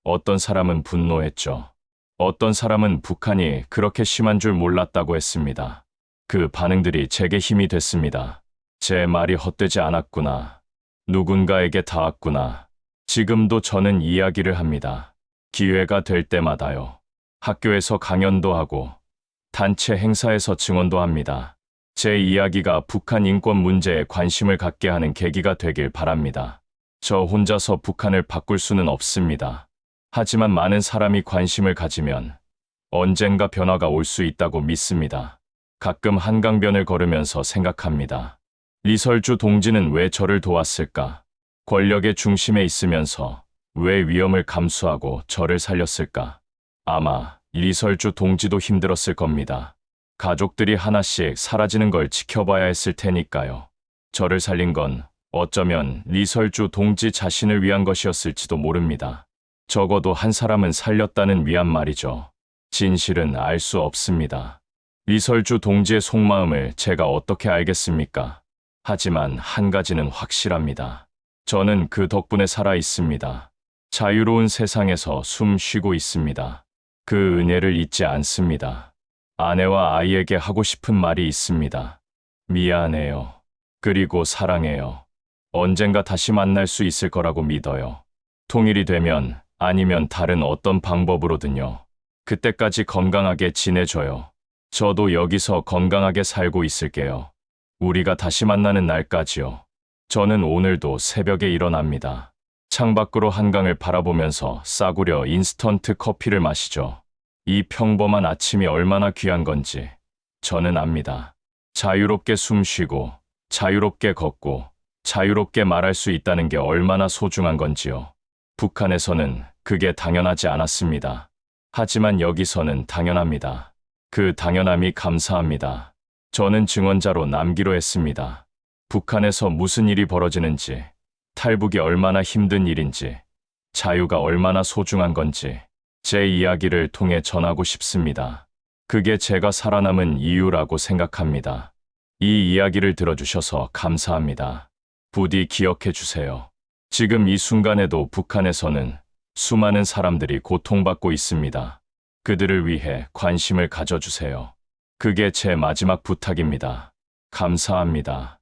어떤 사람은 분노했죠. 어떤 사람은 북한이 그렇게 심한 줄 몰랐다고 했습니다. 그 반응들이 제게 힘이 됐습니다. 제 말이 헛되지 않았구나. 누군가에게 닿았구나. 지금도 저는 이야기를 합니다. 기회가 될 때마다요. 학교에서 강연도 하고, 단체 행사에서 증언도 합니다. 제 이야기가 북한 인권 문제에 관심을 갖게 하는 계기가 되길 바랍니다. 저 혼자서 북한을 바꿀 수는 없습니다. 하지만 많은 사람이 관심을 가지면 언젠가 변화가 올 수 있다고 믿습니다. 가끔 한강변을 걸으면서 생각합니다. 리설주 동지는 왜 저를 도왔을까? 권력의 중심에 있으면서 왜 위험을 감수하고 저를 살렸을까? 아마 리설주 동지도 힘들었을 겁니다. 가족들이 하나씩 사라지는 걸 지켜봐야 했을 테니까요. 저를 살린 건 어쩌면 리설주 동지 자신을 위한 것이었을지도 모릅니다. 적어도 한 사람은 살렸다는 위안 말이죠. 진실은 알 수 없습니다. 리설주 동지의 속마음을 제가 어떻게 알겠습니까? 하지만 한 가지는 확실합니다. 저는 그 덕분에 살아 있습니다. 자유로운 세상에서 숨 쉬고 있습니다. 그 은혜를 잊지 않습니다. 아내와 아이에게 하고 싶은 말이 있습니다. 미안해요. 그리고 사랑해요. 언젠가 다시 만날 수 있을 거라고 믿어요. 통일이 되면 아니면 다른 어떤 방법으로든요. 그때까지 건강하게 지내줘요. 저도 여기서 건강하게 살고 있을게요. 우리가 다시 만나는 날까지요. 저는 오늘도 새벽에 일어납니다. 창밖으로 한강을 바라보면서 싸구려 인스턴트 커피를 마시죠. 이 평범한 아침이 얼마나 귀한 건지 저는 압니다. 자유롭게 숨 쉬고, 자유롭게 걷고, 자유롭게 말할 수 있다는 게 얼마나 소중한 건지요. 북한에서는 그게 당연하지 않았습니다. 하지만 여기서는 당연합니다. 그 당연함이 감사합니다. 저는 증언자로 남기로 했습니다. 북한에서 무슨 일이 벌어지는지, 탈북이 얼마나 힘든 일인지, 자유가 얼마나 소중한 건지 제 이야기를 통해 전하고 싶습니다. 그게 제가 살아남은 이유라고 생각합니다. 이 이야기를 들어주셔서 감사합니다. 부디 기억해 주세요. 지금 이 순간에도 북한에서는 수많은 사람들이 고통받고 있습니다. 그들을 위해 관심을 가져주세요. 그게 제 마지막 부탁입니다. 감사합니다.